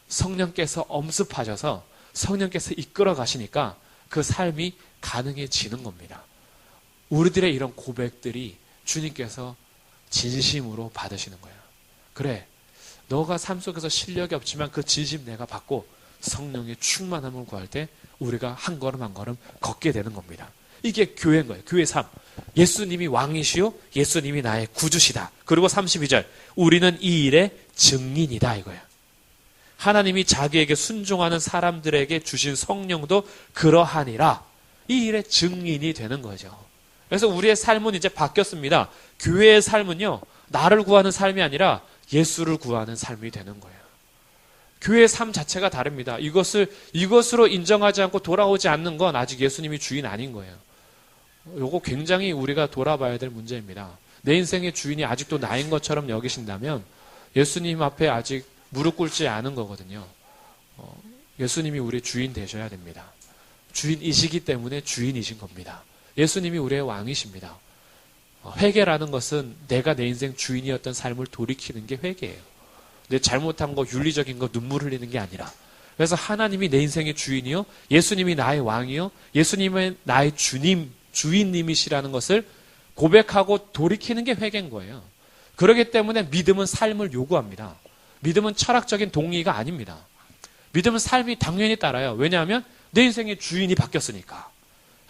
성령께서 엄습하셔서 성령께서 이끌어 가시니까 그 삶이 가능해지는 겁니다. 우리들의 이런 고백들이 주님께서 진심으로 받으시는 거예요. 그래, 너가 삶 속에서 실력이 없지만 그 진심 내가 받고 성령의 충만함을 구할 때 우리가 한 걸음 한 걸음 걷게 되는 겁니다. 이게 교회인 거예요. 교회 삶. 예수님이 왕이시요 예수님이 나의 구주시다. 그리고 32절 우리는 이 일의 증인이다 이거예요. 하나님이 자기에게 순종하는 사람들에게 주신 성령도 그러하니라. 이 일의 증인이 되는 거죠. 그래서 우리의 삶은 이제 바뀌었습니다. 교회의 삶은요, 나를 구하는 삶이 아니라 예수를 구하는 삶이 되는 거예요. 교회의 삶 자체가 다릅니다. 이것으로 인정하지 않고 돌아오지 않는 건 아직 예수님이 주인 아닌 거예요. 요거 굉장히 우리가 돌아봐야 될 문제입니다. 내 인생의 주인이 아직도 나인 것처럼 여기신다면 예수님 앞에 아직 무릎 꿇지 않은 거거든요. 예수님이 우리의 주인 되셔야 됩니다. 주인이시기 때문에 주인이신 겁니다. 예수님이 우리의 왕이십니다. 회개라는 것은 내가 내 인생 주인이었던 삶을 돌이키는 게 회개예요. 내 잘못한 거, 윤리적인 거, 눈물 흘리는 게 아니라. 그래서 하나님이 내 인생의 주인이요, 예수님이 나의 왕이요, 예수님은 나의 주인님이시라는 것을 고백하고 돌이키는 게 회개인 거예요. 그렇기 때문에 믿음은 삶을 요구합니다. 믿음은 철학적인 동의가 아닙니다. 믿음은 삶이 당연히 따라요. 왜냐하면 내 인생의 주인이 바뀌었으니까.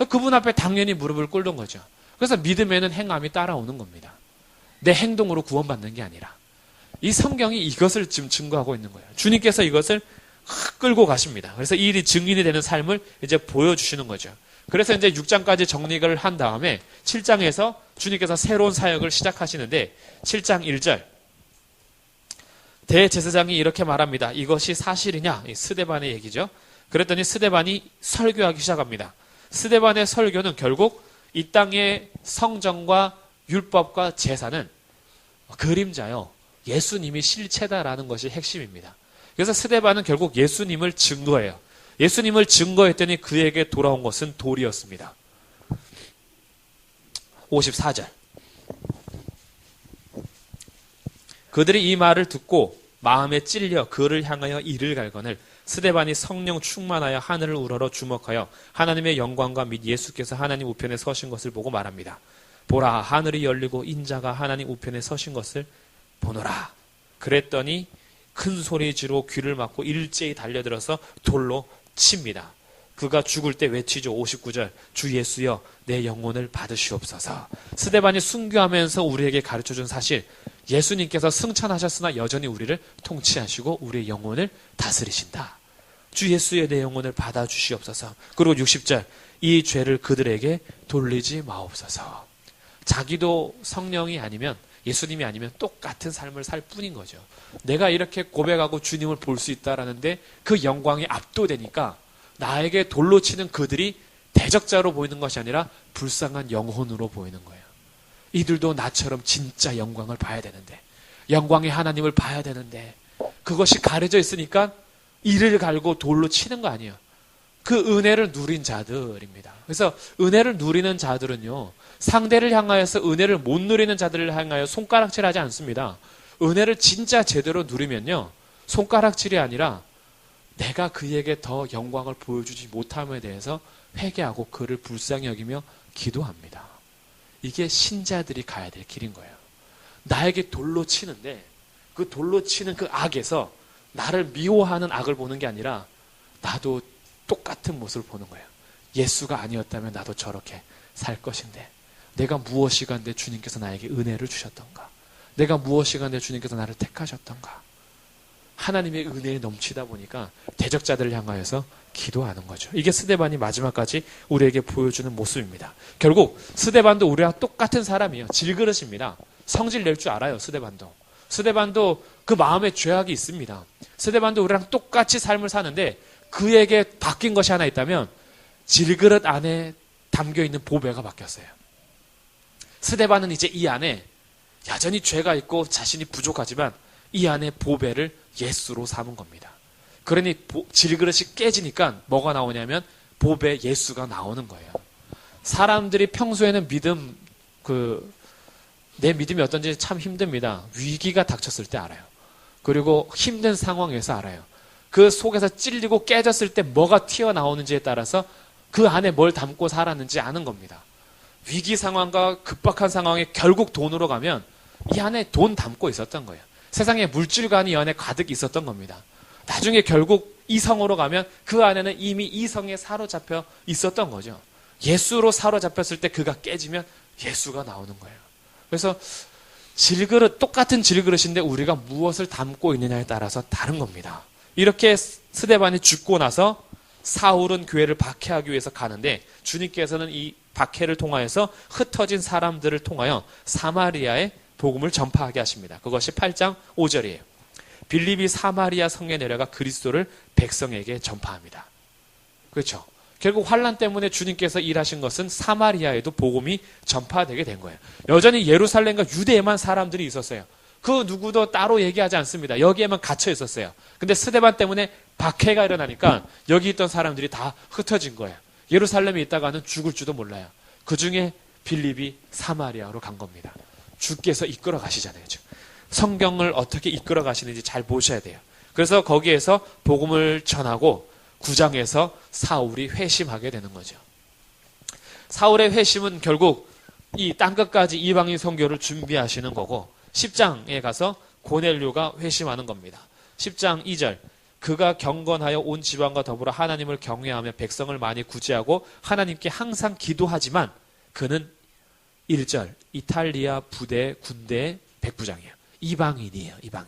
그분 앞에 당연히 무릎을 꿇는 거죠. 그래서 믿음에는 행함이 따라오는 겁니다. 내 행동으로 구원받는 게 아니라. 이 성경이 이것을 지금 증거하고 있는 거예요. 주님께서 이것을 끌고 가십니다. 그래서 이 일이 증인이 되는 삶을 이제 보여주시는 거죠. 그래서 이제 6장까지 정리를 한 다음에 7장에서 주님께서 새로운 사역을 시작하시는데 7장 1절 대제사장이 이렇게 말합니다. 이것이 사실이냐? 스데반의 얘기죠. 그랬더니 스데반이 설교하기 시작합니다. 스데반의 설교는 결국 이 땅의 성정과 율법과 제사는 그림자요. 예수님이 실체다라는 것이 핵심입니다. 그래서 스데반은 결국 예수님을 증거해요. 예수님을 증거했더니 그에게 돌아온 것은 돌이었습니다. 54절. 그들이 이 말을 듣고 마음에 찔려 그를 향하여 이를 갈거늘 스데반이 성령 충만하여 하늘을 우러러 주목하여 하나님의 영광과 및 예수께서 하나님 우편에 서신 것을 보고 말합니다. 보라, 하늘이 열리고 인자가 하나님 우편에 서신 것을 보노라. 그랬더니 큰 소리 지르고 귀를 막고 일제히 달려들어서 돌로 칩니다. 그가 죽을 때 외치죠. 59절. 주 예수여 내 영혼을 받으시옵소서. 스데반이 순교하면서 우리에게 가르쳐준 사실, 예수님께서 승천하셨으나 여전히 우리를 통치하시고 우리의 영혼을 다스리신다. 주 예수여 내 영혼을 받아주시옵소서. 그리고 60절. 이 죄를 그들에게 돌리지 마옵소서. 자기도 성령이 아니면, 예수님이 아니면 똑같은 삶을 살 뿐인 거죠. 내가 이렇게 고백하고 주님을 볼 수 있다라는데 그 영광이 압도되니까 나에게 돌로 치는 그들이 대적자로 보이는 것이 아니라 불쌍한 영혼으로 보이는 거예요. 이들도 나처럼 진짜 영광을 봐야 되는데, 영광의 하나님을 봐야 되는데, 그것이 가려져 있으니까 이를 갈고 돌로 치는 거 아니에요. 그 은혜를 누린 자들입니다. 그래서 은혜를 누리는 자들은요, 상대를 향하여서 은혜를 못 누리는 자들을 향하여 손가락질하지 않습니다. 은혜를 진짜 제대로 누리면요, 손가락질이 아니라 내가 그에게 더 영광을 보여주지 못함에 대해서 회개하고 그를 불쌍히 여기며 기도합니다. 이게 신자들이 가야 될 길인 거예요. 나에게 돌로 치는데 그 돌로 치는 그 악에서 나를 미워하는 악을 보는 게 아니라 나도 똑같은 모습을 보는 거예요. 예수가 아니었다면 나도 저렇게 살 것인데, 내가 무엇이 간데 주님께서 나에게 은혜를 주셨던가, 내가 무엇이 간데 주님께서 나를 택하셨던가. 하나님의 은혜에 넘치다 보니까 대적자들을 향하여서 기도하는 거죠. 이게 스데반이 마지막까지 우리에게 보여주는 모습입니다. 결국 스데반도 우리와 똑같은 사람이에요. 질그릇입니다. 성질 낼 줄 알아요. 스데반도 그 마음에 죄악이 있습니다. 스데반도 우리랑 똑같이 삶을 사는데 그에게 바뀐 것이 하나 있다면 질그릇 안에 담겨있는 보배가 바뀌었어요. 스데반은 이제 이 안에 여전히 죄가 있고 자신이 부족하지만 이 안에 보배를 예수로 삼은 겁니다. 그러니 질그릇이 깨지니까 뭐가 나오냐면 보배 예수가 나오는 거예요. 사람들이 평소에는 내 믿음이 어떤지 참 힘듭니다. 위기가 닥쳤을 때 알아요. 그리고 힘든 상황에서 알아요. 그 속에서 찔리고 깨졌을 때 뭐가 튀어나오는지에 따라서 그 안에 뭘 담고 살았는지 아는 겁니다. 위기 상황과 급박한 상황에 결국 돈으로 가면 이 안에 돈 담고 있었던 거예요. 세상에 물질관이 이 안에 가득 있었던 겁니다. 나중에 결국 이성으로 가면 그 안에는 이미 이성에 사로잡혀 있었던 거죠. 예수로 사로잡혔을 때 그가 깨지면 예수가 나오는 거예요. 그래서 똑같은 질그릇인데 우리가 무엇을 담고 있느냐에 따라서 다른 겁니다. 이렇게 스데반이 죽고 나서 사울은 교회를 박해하기 위해서 가는데 주님께서는 이 박해를 통하여서 흩어진 사람들을 통하여 사마리아에 복음을 전파하게 하십니다. 그것이 8장 5절이에요. 빌립이 사마리아 성에 내려가 그리스도를 백성에게 전파합니다. 그렇죠? 결국 환난 때문에 주님께서 일하신 것은 사마리아에도 복음이 전파되게 된 거예요. 여전히 예루살렘과 유대에만 사람들이 있었어요. 그 누구도 따로 얘기하지 않습니다. 여기에만 갇혀 있었어요. 근데 스데반 때문에 박해가 일어나니까 여기 있던 사람들이 다 흩어진 거예요. 예루살렘에 있다가는 죽을지도 몰라요. 그 중에 빌립이 사마리아로 간 겁니다. 주께서 이끌어 가시잖아요. 성경을 어떻게 이끌어 가시는지 잘 보셔야 돼요. 그래서 거기에서 복음을 전하고 9장에서 사울이 회심하게 되는 거죠. 사울의 회심은 결국 이 땅끝까지 이방인 선교를 준비하시는 거고 10장에 가서 고넬료가 회심하는 겁니다. 10장 2절 그가 경건하여 온 지방과 더불어 하나님을 경외하며 백성을 많이 구제하고 하나님께 항상 기도하지만 그는 1절 이탈리아 부대 군대 백부장이에요. 이방인이에요. 이방인.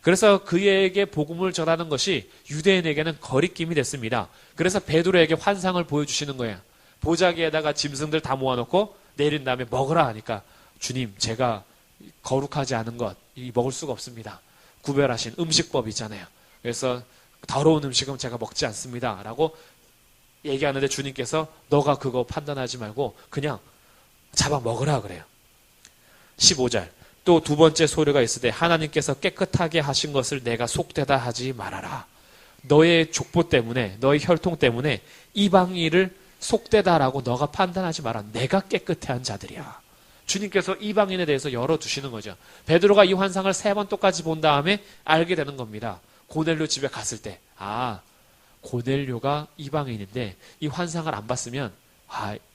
그래서 그에게 복음을 전하는 것이 유대인에게는 거리낌이 됐습니다. 그래서 베드로에게 환상을 보여주시는 거예요. 보자기에다가 짐승들 다 모아놓고 내린 다음에 먹으라 하니까 주님 제가 거룩하지 않은 것 먹을 수가 없습니다. 구별하신 음식법 있잖아요. 그래서 더러운 음식은 제가 먹지 않습니다. 라고 얘기하는데 주님께서 너가 그거 판단하지 말고 그냥 잡아 먹으라 그래요. 15절 또 두 번째 소리가 있을 때 하나님께서 깨끗하게 하신 것을 내가 속되다 하지 말아라. 너의 족보 때문에 너의 혈통 때문에 이방인을 속되다라고 너가 판단하지 마라. 내가 깨끗해 한 자들이야. 주님께서 이방인에 대해서 열어두시는 거죠. 베드로가 이 환상을 3번 똑같이 본 다음에 알게 되는 겁니다. 고넬료 집에 갔을 때 고넬료가 이방인인데 이 환상을 안 봤으면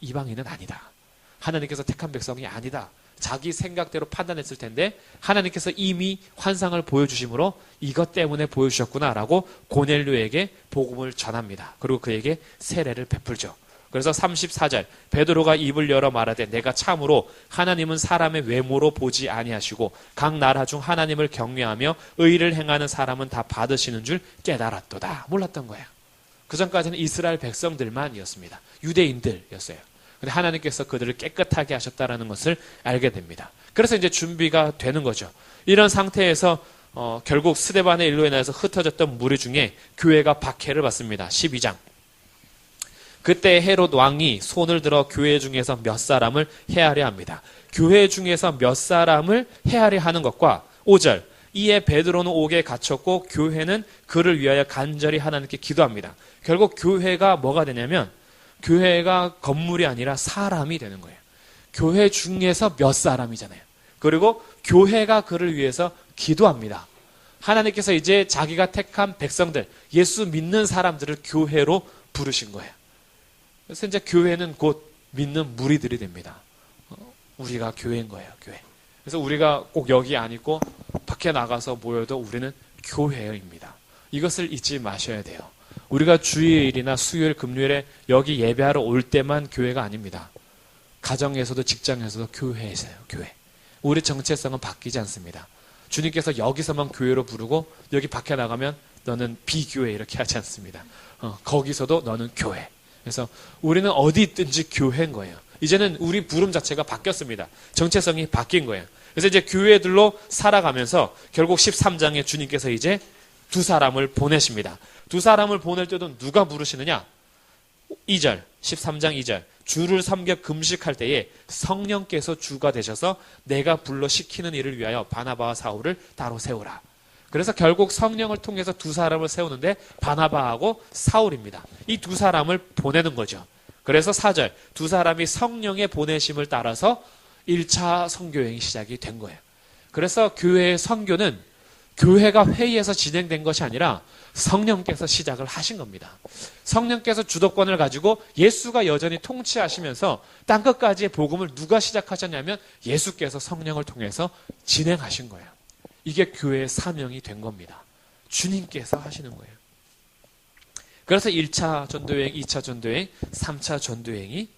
이방인은 아니다. 하나님께서 택한 백성이 아니다. 자기 생각대로 판단했을 텐데 하나님께서 이미 환상을 보여주심으로 이것 때문에 보여주셨구나라고 고넬료에게 복음을 전합니다. 그리고 그에게 세례를 베풀죠. 그래서 34절 베드로가 입을 열어 말하되 내가 참으로 하나님은 사람의 외모로 보지 아니하시고 각 나라 중 하나님을 경외하며 의를 행하는 사람은 다 받으시는 줄 깨달았도다. 몰랐던 거예요. 그전까지는 이스라엘 백성들만이었습니다. 유대인들이었어요. 근데 하나님께서 그들을 깨끗하게 하셨다는 것을 알게 됩니다. 그래서 이제 준비가 되는 거죠. 이런 상태에서 결국 스데반의 일로 인해서 흩어졌던 무리 중에 교회가 박해를 받습니다. 12장 그때 헤롯 왕이 손을 들어 교회 중에서 몇 사람을 해하려 합니다. 교회 중에서 몇 사람을 해하려 하는 것과 5절 이에 베드로는 옥에 갇혔고 교회는 그를 위하여 간절히 하나님께 기도합니다. 결국 교회가 뭐가 되냐면 교회가 건물이 아니라 사람이 되는 거예요. 교회 중에서 몇 사람이잖아요. 그리고 교회가 그를 위해서 기도합니다. 하나님께서 이제 자기가 택한 백성들, 예수 믿는 사람들을 교회로 부르신 거예요. 그래서 이제 교회는 곧 믿는 무리들이 됩니다. 우리가 교회인 거예요, 교회. 그래서 우리가 꼭 여기 안 있고 밖에 나가서 모여도 우리는 교회입니다. 이것을 잊지 마셔야 돼요. 우리가 주일이나 수요일, 금요일에 여기 예배하러 올 때만 교회가 아닙니다. 가정에서도 직장에서도 교회에서요, 교회. 우리 정체성은 바뀌지 않습니다. 주님께서 여기서만 교회로 부르고 여기 밖에 나가면 너는 비교회 이렇게 하지 않습니다. 거기서도 너는 교회. 그래서 우리는 어디 있든지 교회인 거예요. 이제는 우리 부름 자체가 바뀌었습니다. 정체성이 바뀐 거예요. 그래서 이제 교회들로 살아가면서 결국 13장에 주님께서 이제 두 사람을 보내십니다. 두 사람을 보낼 때도 누가 부르시느냐? 2절, 13장 2절. 주를 섬겨 금식할 때에 성령께서 주가 되셔서 내가 불러 시키는 일을 위하여 바나바와 사울을 따로 세우라. 그래서 결국 성령을 통해서 두 사람을 세우는데 바나바하고 사울입니다. 이 두 사람을 보내는 거죠. 그래서 4절, 두 사람이 성령의 보내심을 따라서 1차 선교여행이 시작이 된 거예요. 그래서 교회의 선교는 교회가 회의에서 진행된 것이 아니라 성령께서 시작을 하신 겁니다. 성령께서 주도권을 가지고 예수가 여전히 통치하시면서 땅끝까지의 복음을 누가 시작하셨냐면 예수께서 성령을 통해서 진행하신 거예요. 이게 교회의 사명이 된 겁니다. 주님께서 하시는 거예요. 그래서 1차 전도여행, 2차 전도여행, 3차 전도여행이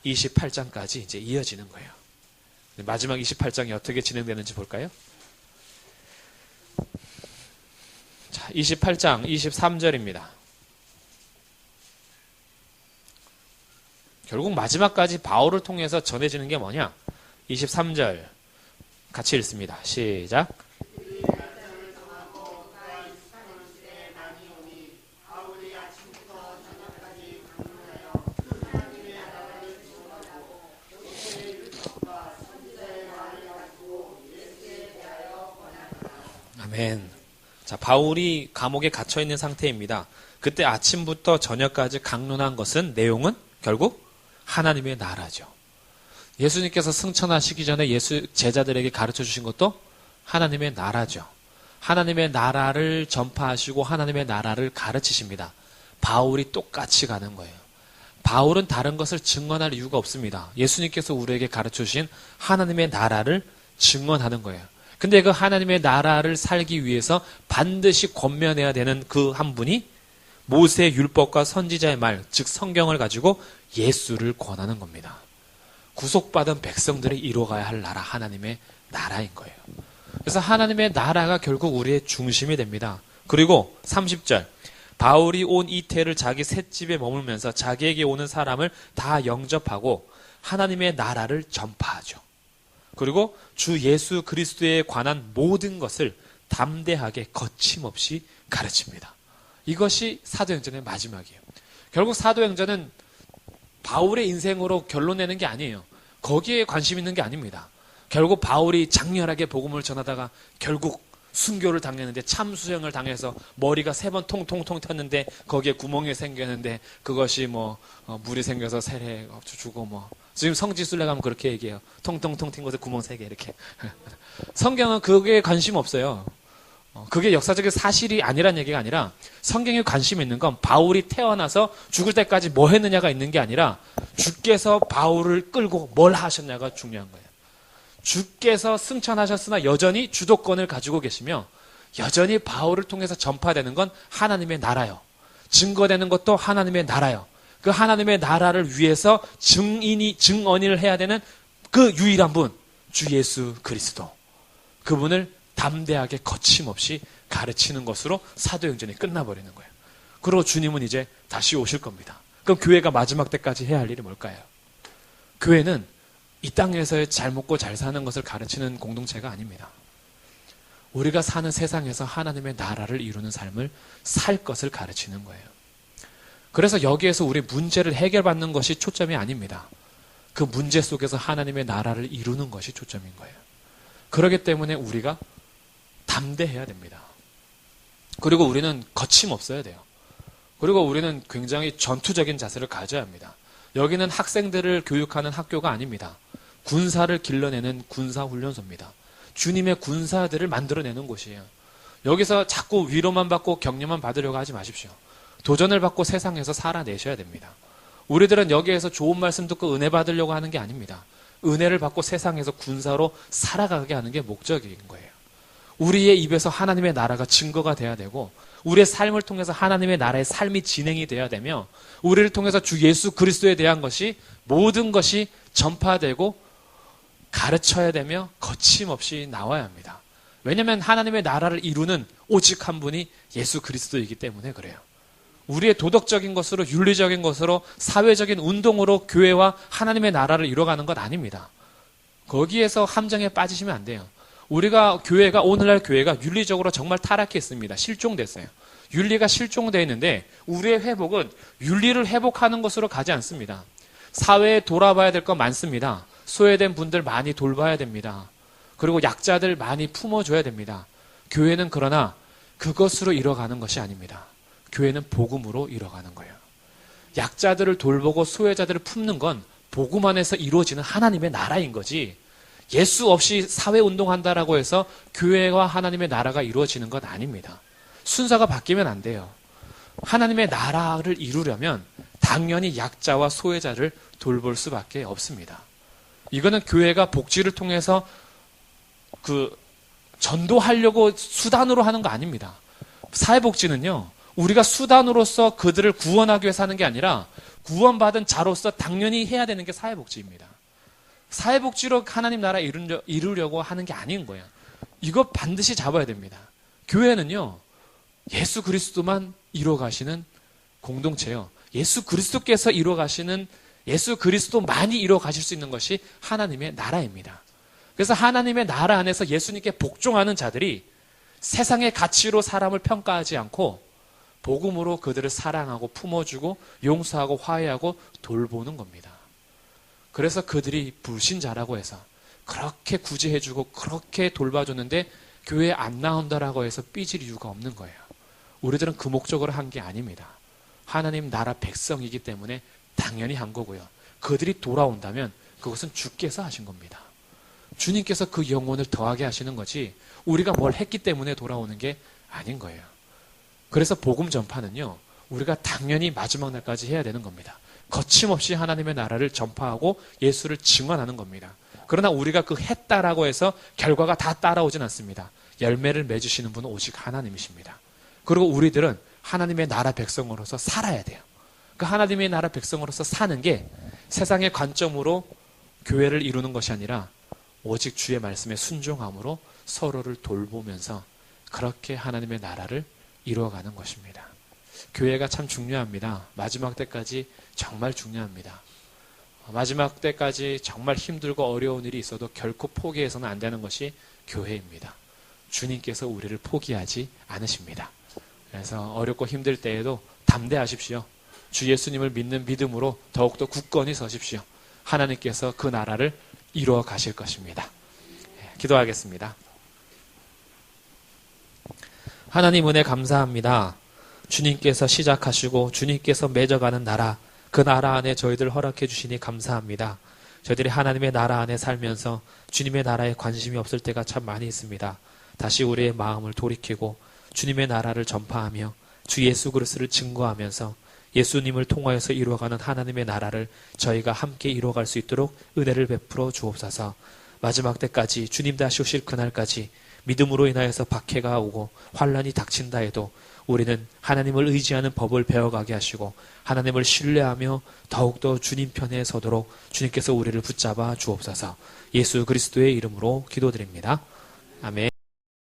28장까지 이제 이어지는 거예요. 마지막 28장이 어떻게 진행되는지 볼까요? 자, 28장 23절입니다. 결국 마지막까지 바울을 통해서 전해지는 게 뭐냐? 23절 같이 읽습니다. 시작. 아멘. 자, 바울이 감옥에 갇혀 있는 상태입니다. 그때 아침부터 저녁까지 강론한 것은 내용은 결국 하나님의 나라죠. 예수님께서 승천하시기 전에 예수 제자들에게 가르쳐 주신 것도 하나님의 나라죠. 하나님의 나라를 전파하시고 하나님의 나라를 가르치십니다. 바울이 똑같이 가는 거예요. 바울은 다른 것을 증언할 이유가 없습니다. 예수님께서 우리에게 가르쳐 주신 하나님의 나라를 증언하는 거예요. 근데 그 하나님의 나라를 살기 위해서 반드시 권면해야 되는 그 한 분이 모세의 율법과 선지자의 말, 즉 성경을 가지고 예수를 권하는 겁니다. 구속받은 백성들이 이루어가야 할 나라, 하나님의 나라인 거예요. 그래서 하나님의 나라가 결국 우리의 중심이 됩니다. 그리고 30절, 바울이 온 이태를 자기 셋집에 머물면서 자기에게 오는 사람을 다 영접하고 하나님의 나라를 전파하죠. 그리고 주 예수 그리스도에 관한 모든 것을 담대하게 거침없이 가르칩니다. 이것이 사도행전의 마지막이에요. 결국 사도행전은 바울의 인생으로 결론 내는 게 아니에요. 거기에 관심 있는 게 아닙니다. 결국 바울이 장렬하게 복음을 전하다가 결국 순교를 당했는데 참수형을 당해서 머리가 3번 통통통 텄는데 거기에 구멍이 생겼는데 그것이 물이 생겨서 세례 주고 지금 성지순례 가면 그렇게 얘기해요. 통통통 튄 곳에 구멍 3개 이렇게. 성경은 그게 관심 없어요. 그게 역사적인 사실이 아니란 얘기가 아니라 성경에 관심 있는 건 바울이 태어나서 죽을 때까지 뭐 했느냐가 있는 게 아니라 주께서 바울을 끌고 뭘 하셨냐가 중요한 거예요. 주께서 승천하셨으나 여전히 주도권을 가지고 계시며 여전히 바울을 통해서 전파되는 건 하나님의 나라요. 증거되는 것도 하나님의 나라요. 그 하나님의 나라를 위해서 증언을 해야 되는 그 유일한 분, 주 예수 그리스도. 그분을 담대하게 거침없이 가르치는 것으로 사도행전이 끝나버리는 거예요. 그리고 주님은 이제 다시 오실 겁니다. 그럼 교회가 마지막 때까지 해야 할 일이 뭘까요? 교회는 이 땅에서의 잘 먹고 잘 사는 것을 가르치는 공동체가 아닙니다. 우리가 사는 세상에서 하나님의 나라를 이루는 삶을 살 것을 가르치는 거예요. 그래서 여기에서 우리 문제를 해결받는 것이 초점이 아닙니다. 그 문제 속에서 하나님의 나라를 이루는 것이 초점인 거예요. 그렇기 때문에 우리가 담대해야 됩니다. 그리고 우리는 거침없어야 돼요. 그리고 우리는 굉장히 전투적인 자세를 가져야 합니다. 여기는 학생들을 교육하는 학교가 아닙니다. 군사를 길러내는 군사훈련소입니다. 주님의 군사들을 만들어내는 곳이에요. 여기서 자꾸 위로만 받고 격려만 받으려고 하지 마십시오. 도전을 받고 세상에서 살아내셔야 됩니다. 우리들은 여기에서 좋은 말씀 듣고 은혜 받으려고 하는 게 아닙니다. 은혜를 받고 세상에서 군사로 살아가게 하는 게 목적인 거예요. 우리의 입에서 하나님의 나라가 증거가 돼야 되고 우리의 삶을 통해서 하나님의 나라의 삶이 진행이 돼야 되며 우리를 통해서 주 예수 그리스도에 대한 것이 모든 것이 전파되고 가르쳐야 되며 거침없이 나와야 합니다. 왜냐하면 하나님의 나라를 이루는 오직 한 분이 예수 그리스도이기 때문에 그래요. 우리의 도덕적인 것으로 윤리적인 것으로 사회적인 운동으로 교회와 하나님의 나라를 이뤄가는 것 아닙니다. 거기에서 함정에 빠지시면 안 돼요. 오늘날 교회가 윤리적으로 정말 타락했습니다. 실종됐어요. 윤리가 실종되어 있는데 우리의 회복은 윤리를 회복하는 것으로 가지 않습니다. 사회에 돌아봐야 될 거 많습니다. 소외된 분들 많이 돌봐야 됩니다. 그리고 약자들 많이 품어줘야 됩니다. 교회는 그러나 그것으로 이뤄가는 것이 아닙니다. 교회는 복음으로 이뤄가는 거예요. 약자들을 돌보고 소외자들을 품는 건 복음 안에서 이루어지는 하나님의 나라인 거지 예수 없이 사회운동한다라고 해서 교회와 하나님의 나라가 이루어지는 건 아닙니다. 순서가 바뀌면 안 돼요. 하나님의 나라를 이루려면 당연히 약자와 소외자를 돌볼 수밖에 없습니다. 이거는 교회가 복지를 통해서 전도하려고 수단으로 하는 거 아닙니다. 사회복지는요, 우리가 수단으로서 그들을 구원하기 위해서 하는 게 아니라 구원받은 자로서 당연히 해야 되는 게 사회복지입니다. 사회복지로 하나님 나라 이루려고 하는 게 아닌 거예요. 이거 반드시 잡아야 됩니다. 교회는요, 예수 그리스도만 이루어가시는 공동체요. 예수 그리스도께서 이루어가시는 예수 그리스도만이 이루어가실 수 있는 것이 하나님의 나라입니다. 그래서 하나님의 나라 안에서 예수님께 복종하는 자들이 세상의 가치로 사람을 평가하지 않고 복음으로 그들을 사랑하고 품어주고 용서하고 화해하고 돌보는 겁니다. 그래서 그들이 불신자라고 해서 그렇게 구제해주고 그렇게 돌봐줬는데 교회에 안 나온다라고 해서 삐질 이유가 없는 거예요. 우리들은 그 목적으로 한 게 아닙니다. 하나님 나라 백성이기 때문에 당연히 한 거고요. 그들이 돌아온다면 그것은 주께서 하신 겁니다. 주님께서 그 영혼을 더하게 하시는 거지 우리가 뭘 했기 때문에 돌아오는 게 아닌 거예요. 그래서 복음 전파는요. 우리가 당연히 마지막 날까지 해야 되는 겁니다. 거침없이 하나님의 나라를 전파하고 예수를 증언하는 겁니다. 그러나 우리가 그 했다라고 해서 결과가 다 따라오진 않습니다. 열매를 맺으시는 분은 오직 하나님이십니다. 그리고 우리들은 하나님의 나라 백성으로서 살아야 돼요. 그 하나님의 나라 백성으로서 사는 게 세상의 관점으로 교회를 이루는 것이 아니라 오직 주의 말씀에 순종함으로 서로를 돌보면서 그렇게 하나님의 나라를 이루어가는 것입니다. 교회가 참 중요합니다. 마지막 때까지 정말 중요합니다. 마지막 때까지 정말 힘들고 어려운 일이 있어도 결코 포기해서는 안 되는 것이 교회입니다. 주님께서 우리를 포기하지 않으십니다. 그래서 어렵고 힘들 때에도 담대하십시오. 주 예수님을 믿는 믿음으로 더욱더 굳건히 서십시오. 하나님께서 그 나라를 이루어 가실 것입니다. 기도하겠습니다. 하나님 은혜 감사합니다. 주님께서 시작하시고 주님께서 맺어가는 나라, 그 나라 안에 저희들 허락해 주시니 감사합니다. 저희들이 하나님의 나라 안에 살면서 주님의 나라에 관심이 없을 때가 참 많이 있습니다. 다시 우리의 마음을 돌이키고 주님의 나라를 전파하며 주 예수 그리스도를 증거하면서 예수님을 통하여서 이루어가는 하나님의 나라를 저희가 함께 이루어갈 수 있도록 은혜를 베풀어 주옵소서. 마지막 때까지 주님 다시 오실 그날까지 믿음으로 인하여서 박해가 오고 환란이 닥친다 해도 우리는 하나님을 의지하는 법을 배워가게 하시고 하나님을 신뢰하며 더욱더 주님 편에 서도록 주님께서 우리를 붙잡아 주옵소서. 예수 그리스도의 이름으로 기도드립니다. 아멘.